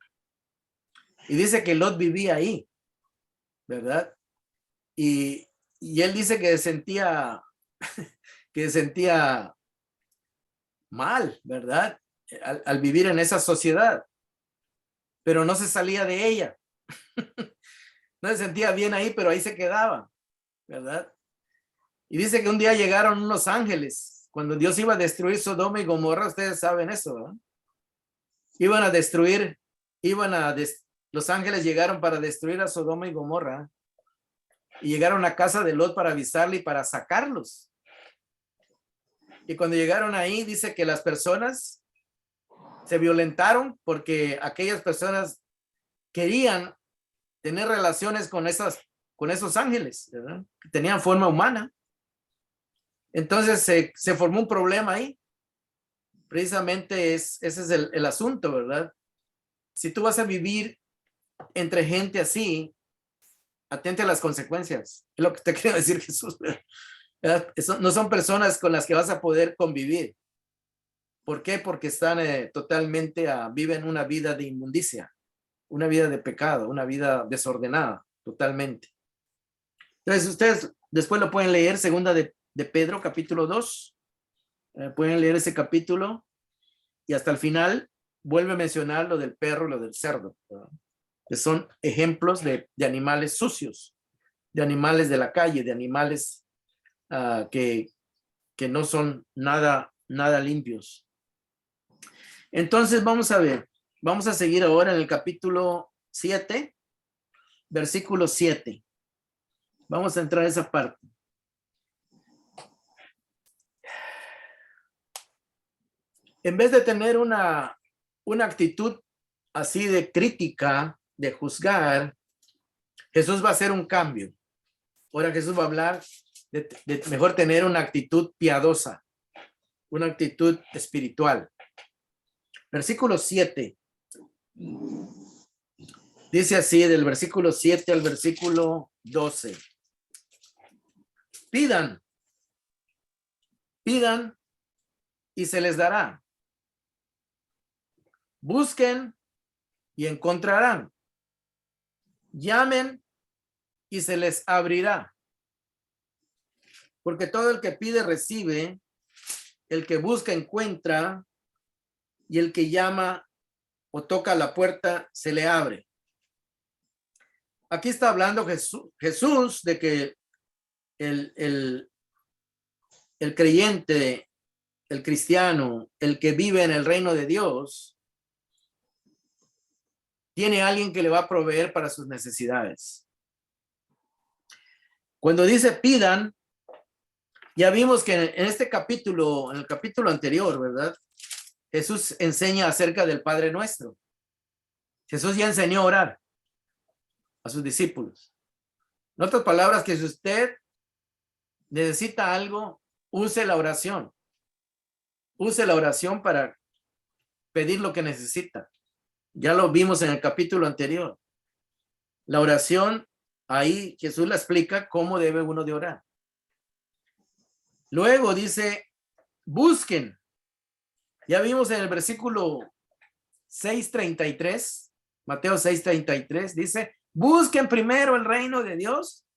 Y dice que Lot vivía ahí, ¿verdad? Y él dice que sentía mal, ¿verdad? Al vivir en esa sociedad, pero no se salía de ella. No se sentía bien ahí, pero ahí se quedaba, ¿verdad? Y dice que un día llegaron unos ángeles, cuando Dios iba a destruir Sodoma y Gomorra, ustedes saben eso, ¿verdad? Los ángeles llegaron para destruir a Sodoma y Gomorra, y llegaron a casa de Lot para avisarle y para sacarlos. Y cuando llegaron ahí, dice que las personas se violentaron porque aquellas personas querían tener relaciones con esos ángeles, ¿verdad? Que tenían forma humana. Entonces se formó un problema ahí. Precisamente ese es el asunto, ¿verdad? Si tú vas a vivir entre gente así, atente a las consecuencias. Es lo que te quiero decir, Jesús, ¿verdad? No son personas con las que vas a poder convivir. ¿Por qué? Porque están viven una vida de inmundicia, una vida de pecado, una vida desordenada, totalmente. Entonces, ustedes después lo pueden leer, segunda de Pedro, capítulo 2. Pueden leer ese capítulo y hasta el final vuelve a mencionar lo del perro y lo del cerdo, ¿verdad? Que son ejemplos de animales sucios, de animales de la calle, de animales que no son nada limpios. Entonces vamos a seguir ahora en el capítulo 7, versículo 7. Vamos a entrar a esa parte. En vez de tener una actitud así de crítica, de juzgar, Jesús va a hacer un cambio. Ahora Jesús va a hablar de mejor tener una actitud piadosa, una actitud espiritual. Versículo 7. Dice así, del versículo 7 al versículo 12. Pidan y se les dará. Busquen y encontrarán. Llamen y se les abrirá. Porque todo el que pide recibe, el que busca encuentra, y el que llama o toca la puerta se le abre. Aquí está hablando Jesús de que el creyente, el cristiano, el que vive en el reino de Dios, tiene alguien que le va a proveer para sus necesidades. Cuando dice pidan, ya vimos que en este capítulo, en el capítulo anterior, ¿verdad? Jesús enseña acerca del Padre Nuestro. Jesús ya enseñó a orar a sus discípulos. En otras palabras, que si usted necesita algo, use la oración. Use la oración para pedir lo que necesita. Ya lo vimos en el capítulo anterior. La oración, ahí Jesús la explica cómo debe uno de orar. Luego dice, busquen. Ya vimos en el versículo 6:33, Mateo 6:33, dice, busquen primero el reino de Dios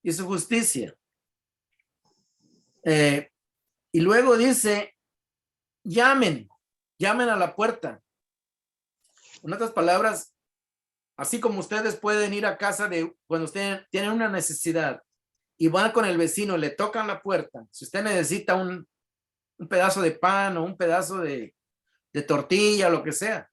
y su justicia. Y luego dice, llamen a la puerta. En otras palabras, Así como ustedes pueden ir a casa cuando ustedes tienen una necesidad y van con el vecino, le tocan la puerta. Si usted necesita un pedazo de pan o un pedazo de tortilla, lo que sea.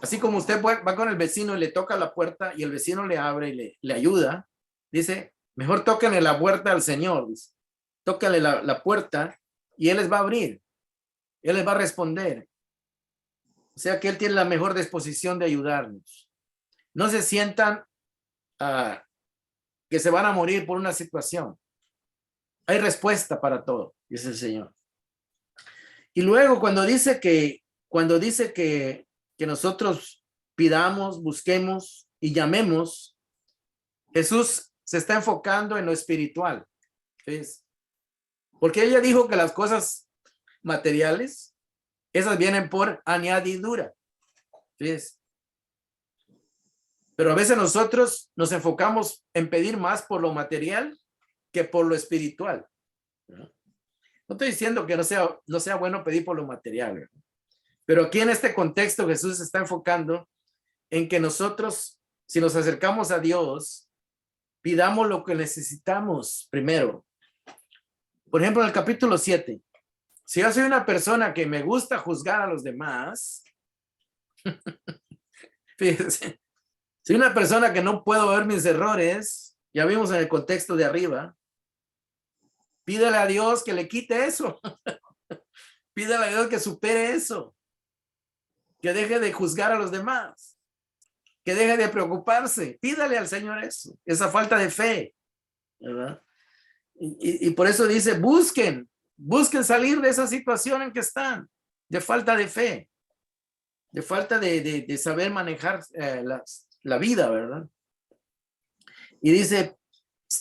Así como usted va con el vecino y le toca la puerta y el vecino le abre y le ayuda, dice, mejor tóquenle la puerta al Señor. Dice. Tóquenle la puerta y Él les va a abrir. Él les va a responder. O sea que Él tiene la mejor disposición de ayudarnos. No se sientan que se van a morir por una situación. Hay respuesta para todo, dice el Señor. Y luego cuando dice que nosotros pidamos, busquemos y llamemos, Jesús se está enfocando en lo espiritual. ¿Ves? Porque ella dijo que las cosas materiales, esas vienen por añadidura. ¿Ves? Pero a veces nosotros nos enfocamos en pedir más por lo material que por lo espiritual. No estoy diciendo que no sea bueno pedir por lo material, pero aquí en este contexto Jesús se está enfocando en que nosotros, si nos acercamos a Dios, pidamos lo que necesitamos primero. Por ejemplo, en el capítulo 7, si yo soy una persona que me gusta juzgar a los demás, fíjense, soy una persona que no puedo ver mis errores, ya vimos en el contexto de arriba, pídele a Dios que le quite eso. Pídele a Dios que supere eso. Que deje de juzgar a los demás. Que deje de preocuparse. Pídale al Señor eso. Esa falta de fe. ¿Verdad? Y por eso dice, busquen salir de esa situación en que están. De falta de fe. De falta de saber manejar la vida, ¿verdad? Y dice,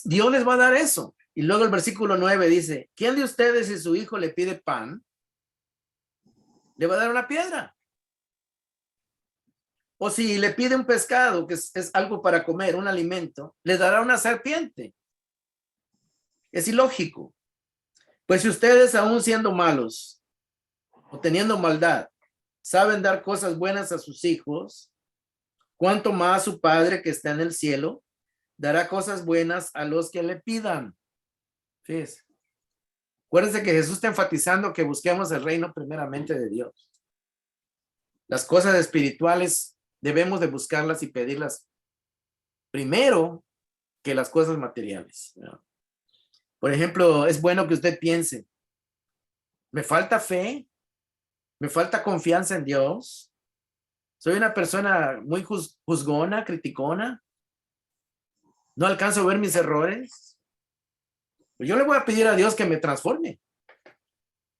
Dios les va a dar eso. Y luego el versículo 9 dice, ¿quién de ustedes si su hijo le pide pan, le va a dar una piedra? O si le pide un pescado, que es algo para comer, un alimento, le dará una serpiente. Es ilógico. Pues si ustedes, aún siendo malos o teniendo maldad, saben dar cosas buenas a sus hijos, ¿cuánto más su Padre que está en el cielo dará cosas buenas a los que le pidan? Fíjense. Acuérdense que Jesús está enfatizando que busquemos el reino primeramente de Dios. Las cosas espirituales debemos de buscarlas y pedirlas primero que las cosas materiales, ¿no? Por ejemplo, es bueno que usted piense, ¿me falta fe? ¿Me falta confianza en Dios? ¿Soy una persona muy juzgona, criticona? ¿No alcanzo a ver mis errores? Pues yo le voy a pedir a Dios que me transforme,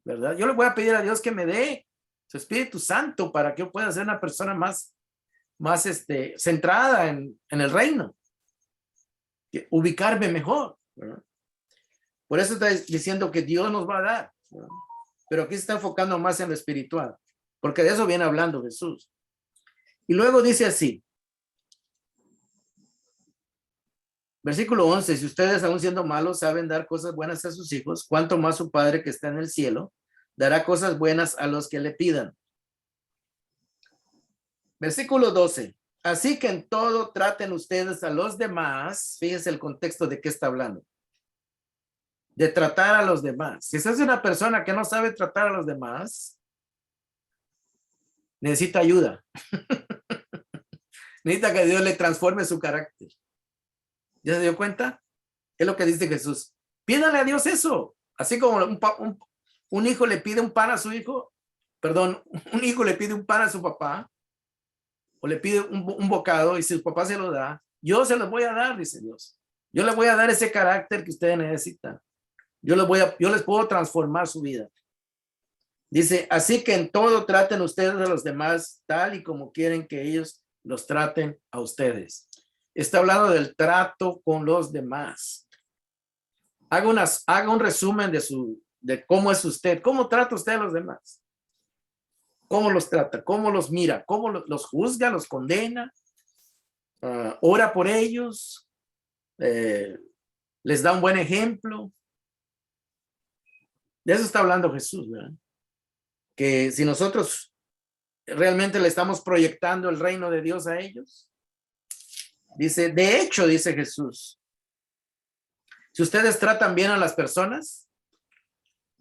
¿verdad? Yo le voy a pedir a Dios que me dé su Espíritu Santo para que yo pueda ser una persona más centrada en el reino, ubicarme mejor, ¿verdad? Por eso está diciendo que Dios nos va a dar, ¿verdad? Pero aquí se está enfocando más en lo espiritual, porque de eso viene hablando Jesús. Y luego dice así, versículo 11, si ustedes aún siendo malos saben dar cosas buenas a sus hijos, ¿cuánto más su Padre que está en el cielo dará cosas buenas a los que le pidan? Versículo 12, así que en todo traten ustedes a los demás, fíjense el contexto de qué está hablando, de tratar a los demás. Si usted es una persona que no sabe tratar a los demás, necesita ayuda. Necesita que Dios le transforme su carácter. ¿Ya se dio cuenta? Es lo que dice Jesús. Pídale a Dios eso. Así como un hijo le pide un pan a su hijo, perdón, un hijo le pide un pan a su papá, o le pide un bocado y si su papá se lo da, yo se los voy a dar, dice Dios. Yo les voy a dar ese carácter que ustedes necesitan. Yo les puedo transformar su vida. Dice, así que en todo traten ustedes a los demás tal y como quieren que ellos los traten a ustedes. Está hablando del trato con los demás. Haga un resumen de cómo es usted, cómo trata usted a los demás. ¿Cómo los trata? ¿Cómo los mira? ¿Cómo los juzga? ¿Los condena? ¿Ora por ellos? ¿Les da un buen ejemplo? De eso está hablando Jesús, ¿verdad? Que si nosotros ¿Realmente le estamos proyectando el reino de Dios a ellos? Dice, de hecho, dice Jesús, si ustedes tratan bien a las personas,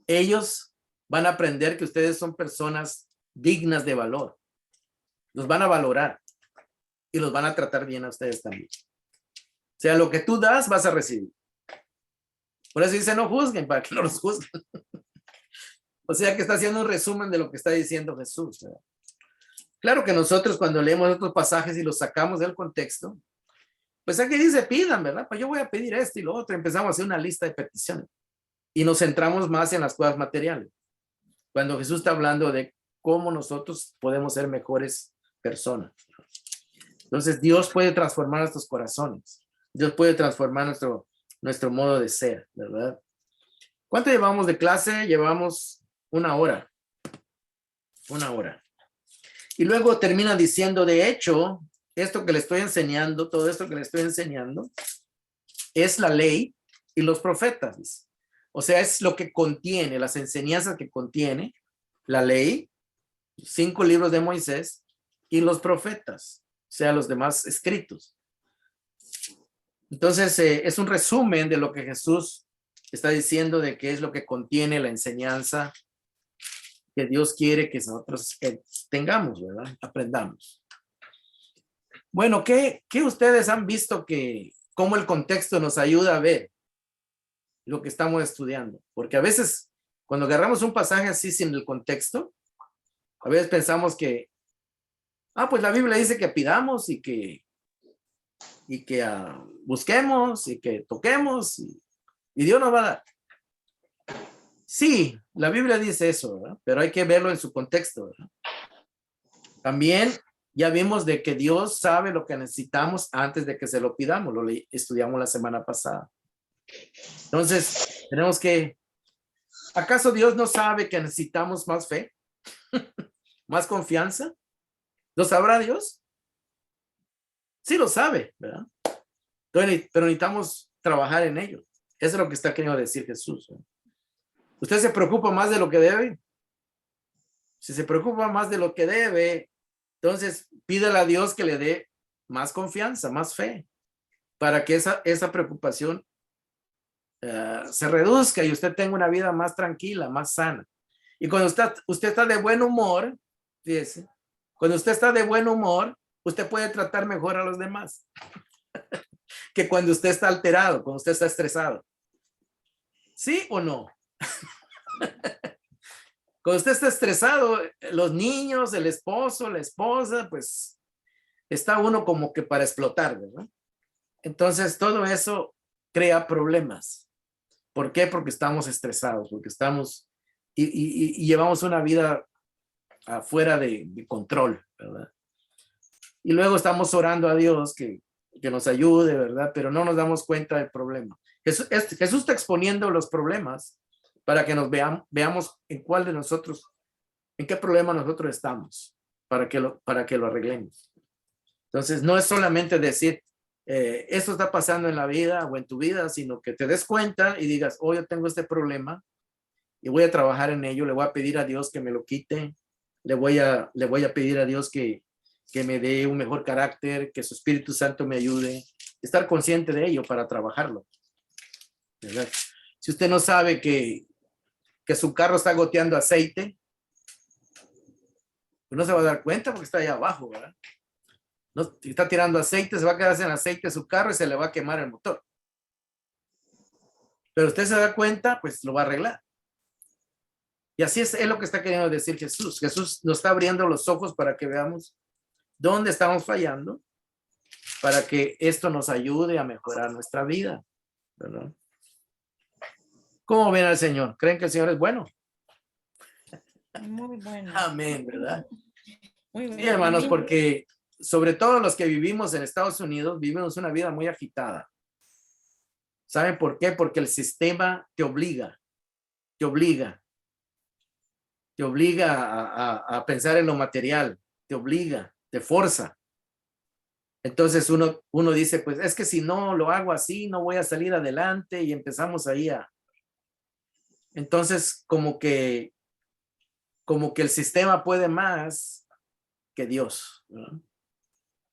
ellos van a aprender que ustedes son personas dignas de valor. Los van a valorar y los van a tratar bien a ustedes también. O sea, lo que tú das, vas a recibir. Por eso dice, no juzguen, para que no los juzguen. O sea, que está haciendo un resumen de lo que está diciendo Jesús, ¿verdad? Claro que nosotros cuando leemos otros pasajes y los sacamos del contexto, pues aquí dice pidan, ¿verdad? Pues yo voy a pedir esto y lo otro. Empezamos a hacer una lista de peticiones y nos centramos más en las cosas materiales. Cuando Jesús está hablando de cómo nosotros podemos ser mejores personas. Entonces Dios puede transformar nuestros corazones. Dios puede transformar nuestro modo de ser, ¿verdad? ¿Cuánto llevamos de clase? Llevamos 1 hora. 1 hora. Y luego termina diciendo, de hecho, esto que le estoy enseñando, todo esto que le estoy enseñando, es la ley y los profetas, dice. O sea, es lo que contiene, las enseñanzas que contiene la ley, 5 libros de Moisés y los profetas, o sea, los demás escritos. Entonces, es un resumen de lo que Jesús está diciendo de qué es lo que contiene la enseñanza que Dios quiere que nosotros tengamos, ¿verdad? Aprendamos. Bueno, ¿qué ustedes han visto cómo el contexto nos ayuda a ver lo que estamos estudiando? Porque a veces, cuando agarramos un pasaje así sin el contexto, a veces pensamos que, pues la Biblia dice que pidamos y que busquemos y que toquemos y Dios nos va a dar. Sí, la Biblia dice eso, ¿verdad? Pero hay que verlo en su contexto, ¿verdad? También ya vimos de que Dios sabe lo que necesitamos antes de que se lo pidamos. Lo estudiamos la semana pasada. Entonces, tenemos que... ¿Acaso Dios no sabe que necesitamos más fe? ¿Más confianza? ¿Lo sabrá Dios? Sí lo sabe, ¿verdad? Entonces, pero necesitamos trabajar en ello. Eso es lo que está queriendo decir Jesús, ¿verdad? ¿Usted se preocupa más de lo que debe? Si se preocupa más de lo que debe, entonces pídele a Dios que le dé más confianza, más fe, para que esa preocupación se reduzca y usted tenga una vida más tranquila, más sana. Y cuando usted está de buen humor, fíjese, cuando usted está de buen humor, usted puede tratar mejor a los demás que cuando usted está alterado, cuando usted está estresado. ¿Sí o no? Cuando usted está estresado, los niños, el esposo, la esposa, pues está uno como que para explotar, ¿verdad? Entonces todo eso crea problemas. ¿Por qué? Porque estamos estresados, porque estamos y llevamos una vida afuera de control, ¿verdad? Y luego estamos orando a Dios que nos ayude, ¿verdad? Pero no nos damos cuenta del problema. Jesús está exponiendo los problemas para que nos veamos en cuál de nosotros, en qué problema nosotros estamos, para que lo arreglemos. Entonces, no es solamente decir, esto está pasando en la vida o en tu vida, sino que te des cuenta y digas, yo tengo este problema y voy a trabajar en ello, le voy a pedir a Dios que me lo quite, le voy a pedir a Dios que me dé un mejor carácter, que su Espíritu Santo me ayude, estar consciente de ello para trabajarlo, ¿verdad? Si usted no sabe que su carro está goteando aceite, pues no se va a dar cuenta porque está allá abajo, ¿verdad? No, si está tirando aceite, se va a quedar sin aceite su carro y se le va a quemar el motor. Pero usted se da cuenta, pues lo va a arreglar. Y así es lo que está queriendo decir Jesús. Jesús nos está abriendo los ojos para que veamos dónde estamos fallando, para que esto nos ayude a mejorar nuestra vida, ¿verdad? ¿Cómo ven al Señor? ¿Creen que el Señor es bueno? Muy bueno. Amén, ¿verdad? Muy bueno. Sí, hermanos, porque sobre todo los que vivimos en Estados Unidos, vivimos una vida muy agitada. ¿Saben por qué? Porque el sistema te obliga a pensar en lo material, te obliga, te forza. Entonces uno dice, pues es que si no lo hago así, no voy a salir adelante y empezamos ahí Entonces como que el sistema puede más que Dios, ¿verdad?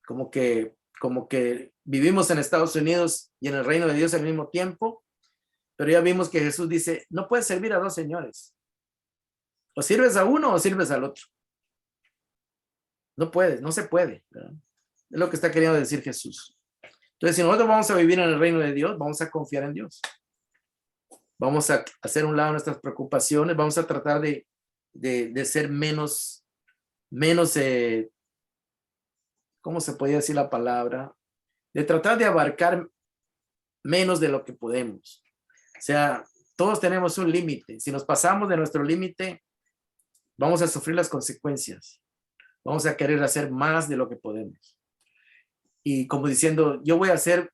Como que vivimos en Estados Unidos y en el reino de Dios al mismo tiempo, pero ya vimos que Jesús dice, no puedes servir a dos señores. O sirves a uno o sirves al otro. No puedes, no se puede, ¿verdad? Es lo que está queriendo decir Jesús. Entonces, si nosotros vamos a vivir en el reino de Dios, vamos a confiar en Dios. Vamos a hacer un lado nuestras preocupaciones, vamos a tratar de ser menos, ¿cómo se podría decir la palabra? De tratar de abarcar menos de lo que podemos. O sea, todos tenemos un límite. Si nos pasamos de nuestro límite, vamos a sufrir las consecuencias. Vamos a querer hacer más de lo que podemos. Y como diciendo, lo voy a hacer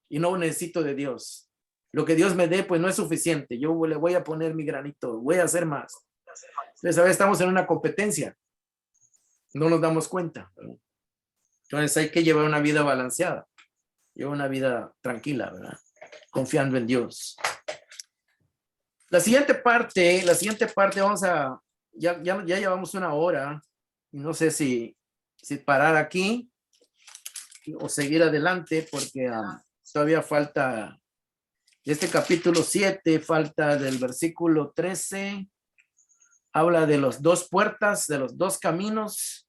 y no necesito de Dios. Lo que Dios me dé, pues no es suficiente. Yo le voy a poner mi granito, voy a hacer más. Entonces, a veces estamos en una competencia. No nos damos cuenta, ¿verdad? Entonces hay que llevar una vida balanceada. Llevar una vida tranquila, ¿verdad? Confiando en Dios. La siguiente parte, ya llevamos una hora. Y no sé si parar aquí o seguir adelante, porque todavía falta de este capítulo 7, falta del versículo 13, habla de los dos puertas, de los dos caminos,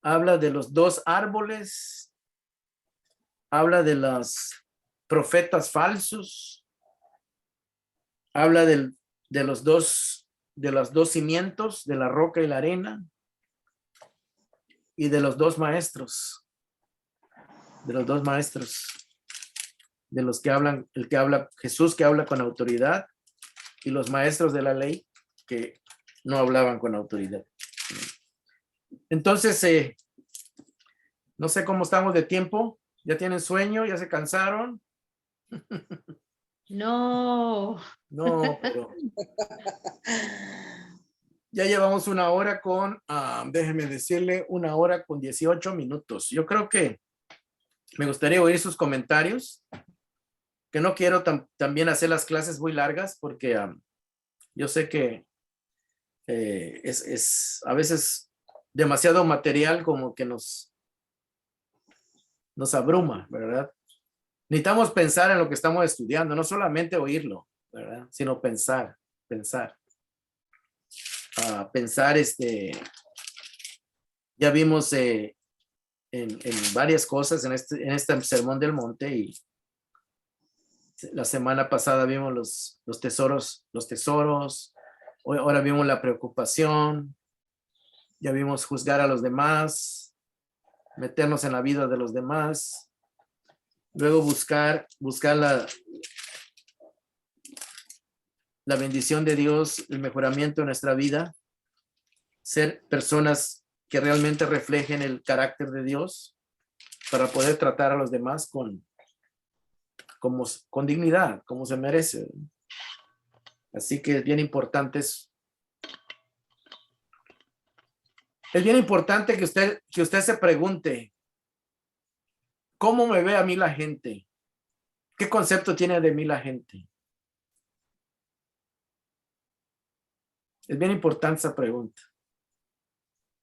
habla de los dos árboles, habla de los profetas falsos, habla de los dos cimientos, de la roca y la arena, y de los dos maestros, de los que hablan, Jesús que habla con autoridad, y los maestros de la ley que no hablaban con autoridad. Entonces, no sé cómo estamos de tiempo. ¿Ya tienen sueño? ¿Ya se cansaron? No. No, pero ya llevamos una hora con, déjenme decirle, 1 hora con 18 minutos. Yo creo que me gustaría oír sus comentarios, que no quiero también hacer las clases muy largas, porque yo sé que es a veces demasiado material, como que nos abruma, ¿verdad? Necesitamos pensar en lo que estamos estudiando, no solamente oírlo, ¿verdad? Sino pensar. Pensar, ya vimos en varias cosas en este Sermón del Monte, y la semana pasada vimos los tesoros, ahora vimos la preocupación, ya vimos juzgar a los demás, meternos en la vida de los demás, luego buscar la bendición de Dios, el mejoramiento de nuestra vida, ser personas que realmente reflejen el carácter de Dios para poder tratar a los demás con dignidad, como se merece. Así que es bien importante eso. Es bien importante que usted se pregunte, ¿cómo me ve a mí la gente? ¿Qué concepto tiene de mí la gente? Es bien importante esa pregunta.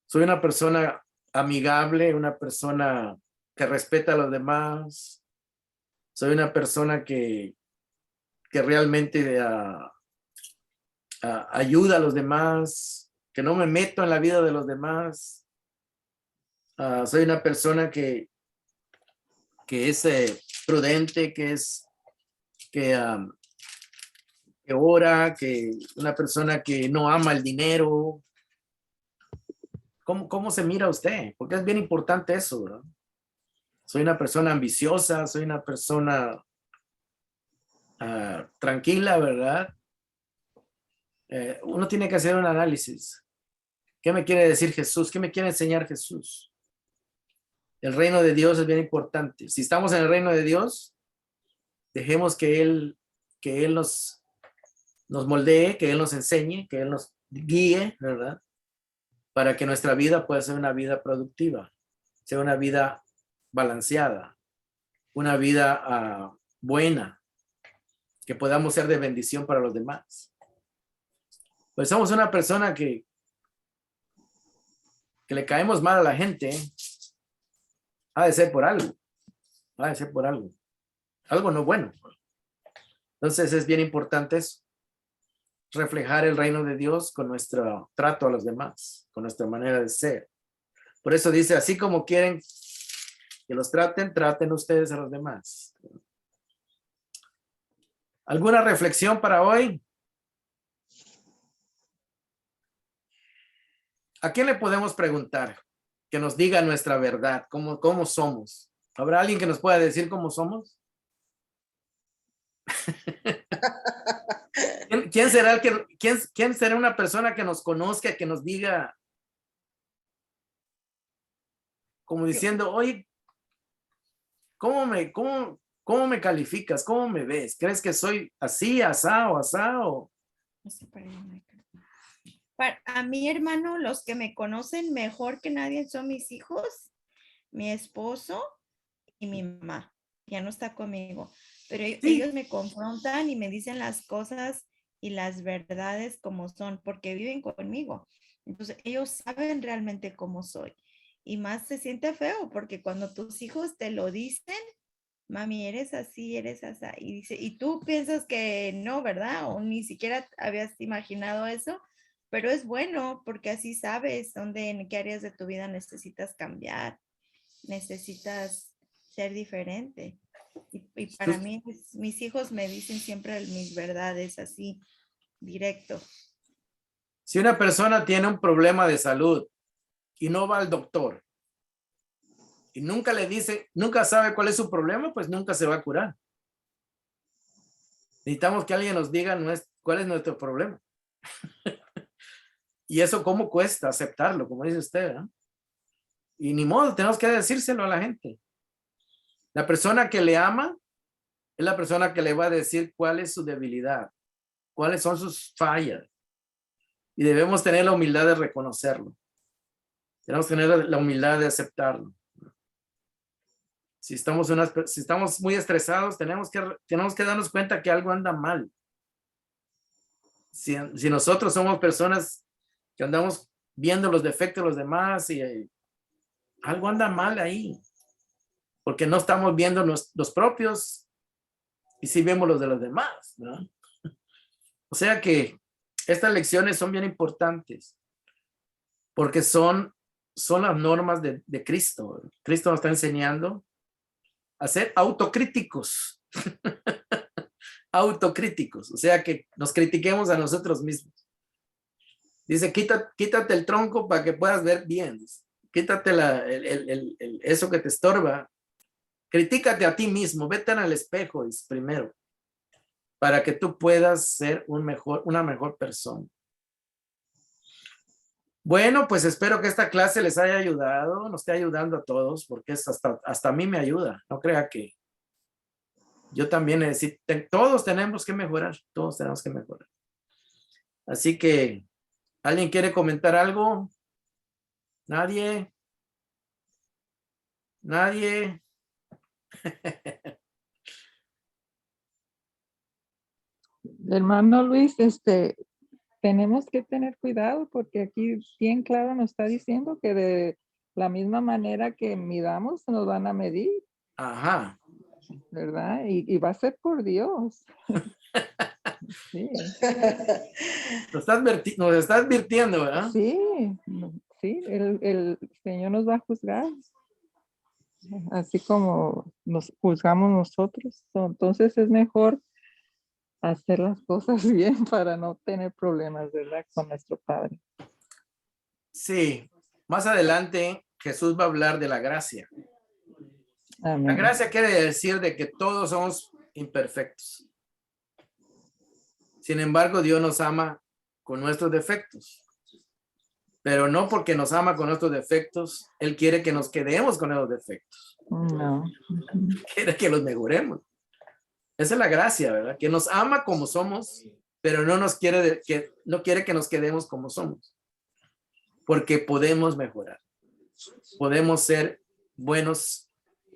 ¿Soy una persona amigable, una persona que respeta a los demás? ¿Soy una persona que realmente ayuda a los demás, que no me meto en la vida de los demás? Soy una persona que es prudente, que ora, una persona que no ama el dinero. ¿Cómo se mira usted? Porque es bien importante eso, ¿verdad? Soy una persona ambiciosa, soy una persona tranquila, ¿verdad? Uno tiene que hacer un análisis. ¿Qué me quiere decir Jesús? ¿Qué me quiere enseñar Jesús? El reino de Dios es bien importante. Si estamos en el reino de Dios, dejemos que Él nos moldee, que Él nos enseñe, que Él nos guíe, ¿verdad? Para que nuestra vida pueda ser una vida productiva, sea una vida balanceada, una vida buena, que podamos ser de bendición para los demás. Pues somos una persona que que le caemos mal a la gente, ha de ser por algo. Ha de ser por algo. Algo no bueno. Entonces es bien importante eso. Reflejar el reino de Dios con nuestro trato a los demás, con nuestra manera de ser. Por eso dice, así como quieren que los traten, traten ustedes a los demás. ¿Alguna reflexión para hoy? ¿A quién le podemos preguntar? Que nos diga nuestra verdad, cómo somos. ¿Habrá alguien que nos pueda decir cómo somos? ¿Quién será quién será una persona que nos conozca, que nos diga, como diciendo, oye, ¿cómo me calificas? ¿Cómo me ves? ¿Crees que soy así, asá o asá? O... A mí, hermano, los que me conocen mejor que nadie son mis hijos, mi esposo y mi mamá. Ya no está conmigo, pero ellos me confrontan y me dicen las cosas y las verdades como son, porque viven conmigo. Entonces, ellos saben realmente cómo soy. Y más se siente feo, porque cuando tus hijos te lo dicen, mami, eres así, eres así. Y dice, y tú piensas que no, ¿verdad? O ni siquiera habías imaginado eso, pero es bueno porque así sabes en qué áreas de tu vida necesitas cambiar, necesitas ser diferente. Y para mí, mis hijos me dicen siempre mis verdades así, directo. Si una persona tiene un problema de salud y no va al doctor y nunca le dice, nunca sabe cuál es su problema, pues nunca se va a curar. Necesitamos que alguien nos diga cuál es nuestro problema. Y eso cómo cuesta aceptarlo, como dice usted, ¿eh? Y ni modo, tenemos que decírselo a la gente. La persona que le ama es la persona que le va a decir cuál es su debilidad, cuáles son sus fallas. Y debemos tener la humildad de reconocerlo. Tenemos que tener la humildad de aceptarlo. Si estamos muy estresados, tenemos que darnos cuenta que algo anda mal. Si nosotros somos personas que andamos viendo los defectos de los demás y algo anda mal ahí, porque no estamos viendo los propios y sí vemos los de los demás, ¿no? O sea que estas lecciones son bien importantes porque son las normas de Cristo. Cristo nos está enseñando a ser autocríticos. Autocríticos, o sea que nos critiquemos a nosotros mismos. Dice, quítate el tronco para que puedas ver bien. Quítate eso que te estorba. Critícate a ti mismo, vete al espejo primero, para que tú puedas ser una mejor persona. Bueno, pues espero que esta clase les haya ayudado, nos esté ayudando a todos, porque hasta a mí me ayuda. No crea que yo también necesito, todos tenemos que mejorar. Así que, ¿alguien quiere comentar algo? ¿Nadie? ¿Nadie? Hermano Luis, tenemos que tener cuidado porque aquí bien claro nos está diciendo que de la misma manera que midamos nos van a medir. Ajá. ¿Verdad? Y va a ser por Dios. Sí. Nos está advirtiendo, ¿verdad? Sí, sí, el Señor nos va a juzgar, así como nos juzgamos nosotros. Entonces es mejor hacer las cosas bien para no tener problemas, ¿verdad? Con nuestro Padre. Sí, más adelante Jesús va a hablar de la gracia. Amén. La gracia quiere decir de que todos somos imperfectos. Sin embargo, Dios nos ama con nuestros defectos. Pero no porque nos ama con nuestros defectos, Él quiere que nos quedemos con esos defectos. No. Quiere que los mejoremos. Esa es la gracia, ¿verdad? Que nos ama como somos, pero no quiere que nos quedemos como somos. Porque podemos mejorar. Podemos ser buenos.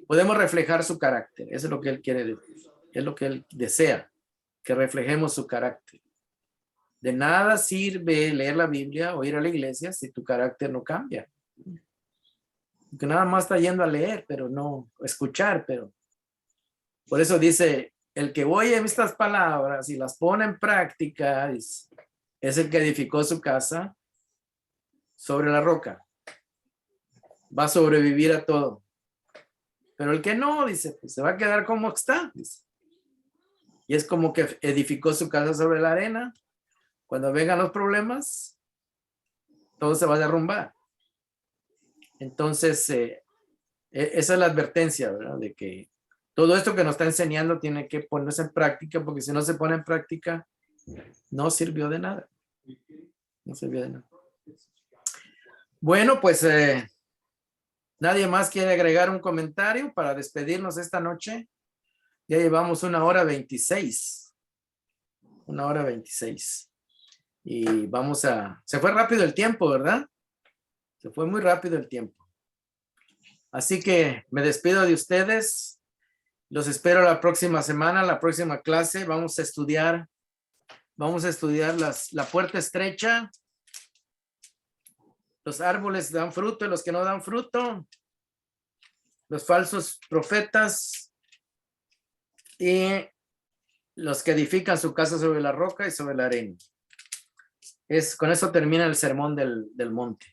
Podemos reflejar su carácter. Eso es lo que Él quiere decir. Es lo que Él desea. Que reflejemos su carácter. De nada sirve leer la Biblia o ir a la iglesia si tu carácter no cambia. Que nada más está yendo a leer, pero no escuchar, pero por eso dice, el que oye estas palabras y las pone en práctica es el que edificó su casa sobre la roca. Va a sobrevivir a todo. Pero el que no, dice, pues se va a quedar como está, dice. Y es como que edificó su casa sobre la arena. Cuando vengan los problemas, todo se va a derrumbar. Entonces, esa es la advertencia, ¿verdad? De que todo esto que nos está enseñando tiene que ponerse en práctica, porque si no se pone en práctica, no sirvió de nada. No sirvió de nada. Bueno, pues nadie más quiere agregar un comentario para despedirnos esta noche. Ya llevamos 1:26. 1:26. Y vamos a... Se fue rápido el tiempo, ¿verdad? Se fue muy rápido el tiempo. Así que me despido de ustedes. Los espero la próxima semana, la próxima clase. Vamos a estudiar la puerta estrecha. Los árboles dan fruto y los que no dan fruto. Los falsos profetas. Y los que edifican su casa sobre la roca y sobre la arena. Con eso termina el sermón del monte.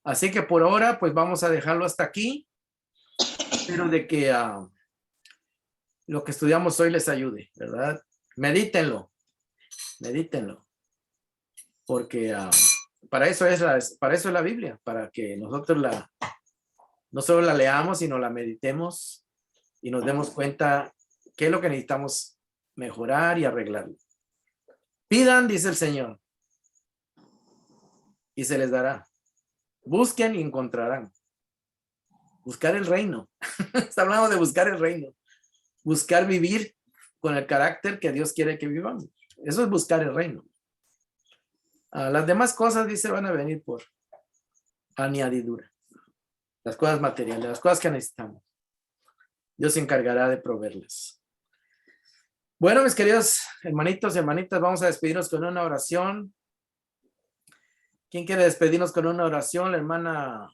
Así que por ahora, pues vamos a dejarlo hasta aquí. Espero de que lo que estudiamos hoy les ayude, ¿verdad? Medítenlo. Porque para eso es la Biblia, para que nosotros no solo la leamos, sino la meditemos y nos demos cuenta qué es lo que necesitamos mejorar y arreglar. Pidan, dice el Señor, y se les dará. Busquen y encontrarán. Buscar el reino. Está hablando de buscar el reino. Buscar vivir con el carácter que Dios quiere que vivamos. Eso es buscar el reino. Las demás cosas, dice, van a venir por añadidura. Las cosas materiales, las cosas que necesitamos. Dios se encargará de proveerlas. Bueno, mis queridos hermanitos y hermanitas, vamos a despedirnos con una oración. ¿Quién quiere despedirnos con una oración? La hermana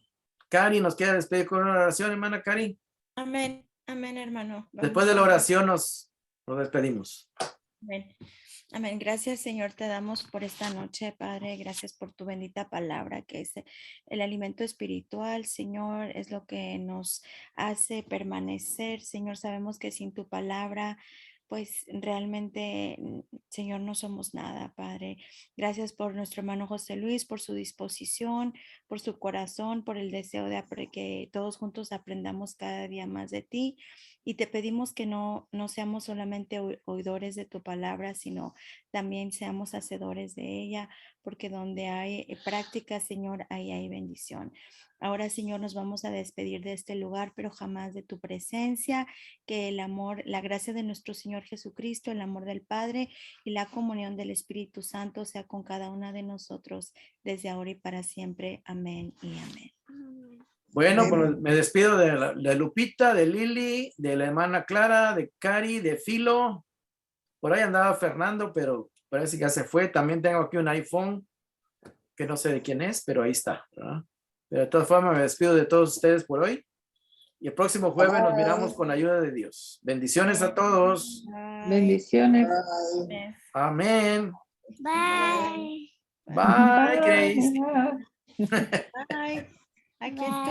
Cari nos quiere despedir con una oración, hermana Cari. Amén, amén, hermano. Después de la oración nos despedimos. Amén. Amén. Gracias, Señor, te damos por esta noche, Padre. Gracias por tu bendita palabra, que es el alimento espiritual, Señor, es lo que nos hace permanecer. Señor, sabemos que sin tu palabra, pues realmente, Señor, no somos nada, Padre. Gracias por nuestro hermano José Luis, por su disposición, por su corazón, por el deseo de que todos juntos aprendamos cada día más de ti. Y te pedimos que no seamos solamente oidores de tu palabra, sino también seamos hacedores de ella, porque donde hay práctica, Señor, ahí hay bendición. Ahora, Señor, nos vamos a despedir de este lugar, pero jamás de tu presencia. Que el amor, la gracia de nuestro Señor Jesucristo, el amor del Padre y la comunión del Espíritu Santo sea con cada una de nosotros desde ahora y para siempre. Amén y amén. Bueno, pues me despido de Lupita, de Lili, de la hermana Clara, de Cari, de Filo. Por ahí andaba Fernando, pero parece que ya se fue. También tengo aquí un iPhone que no sé de quién es, pero ahí está, ¿verdad? Pero de todas formas me despido de todos ustedes por hoy. Y el próximo jueves nos miramos con la ayuda de Dios. Bendiciones a todos. Bendiciones. Ay. Amén. Bye. Bye, Grace. Bye. Aquí estoy.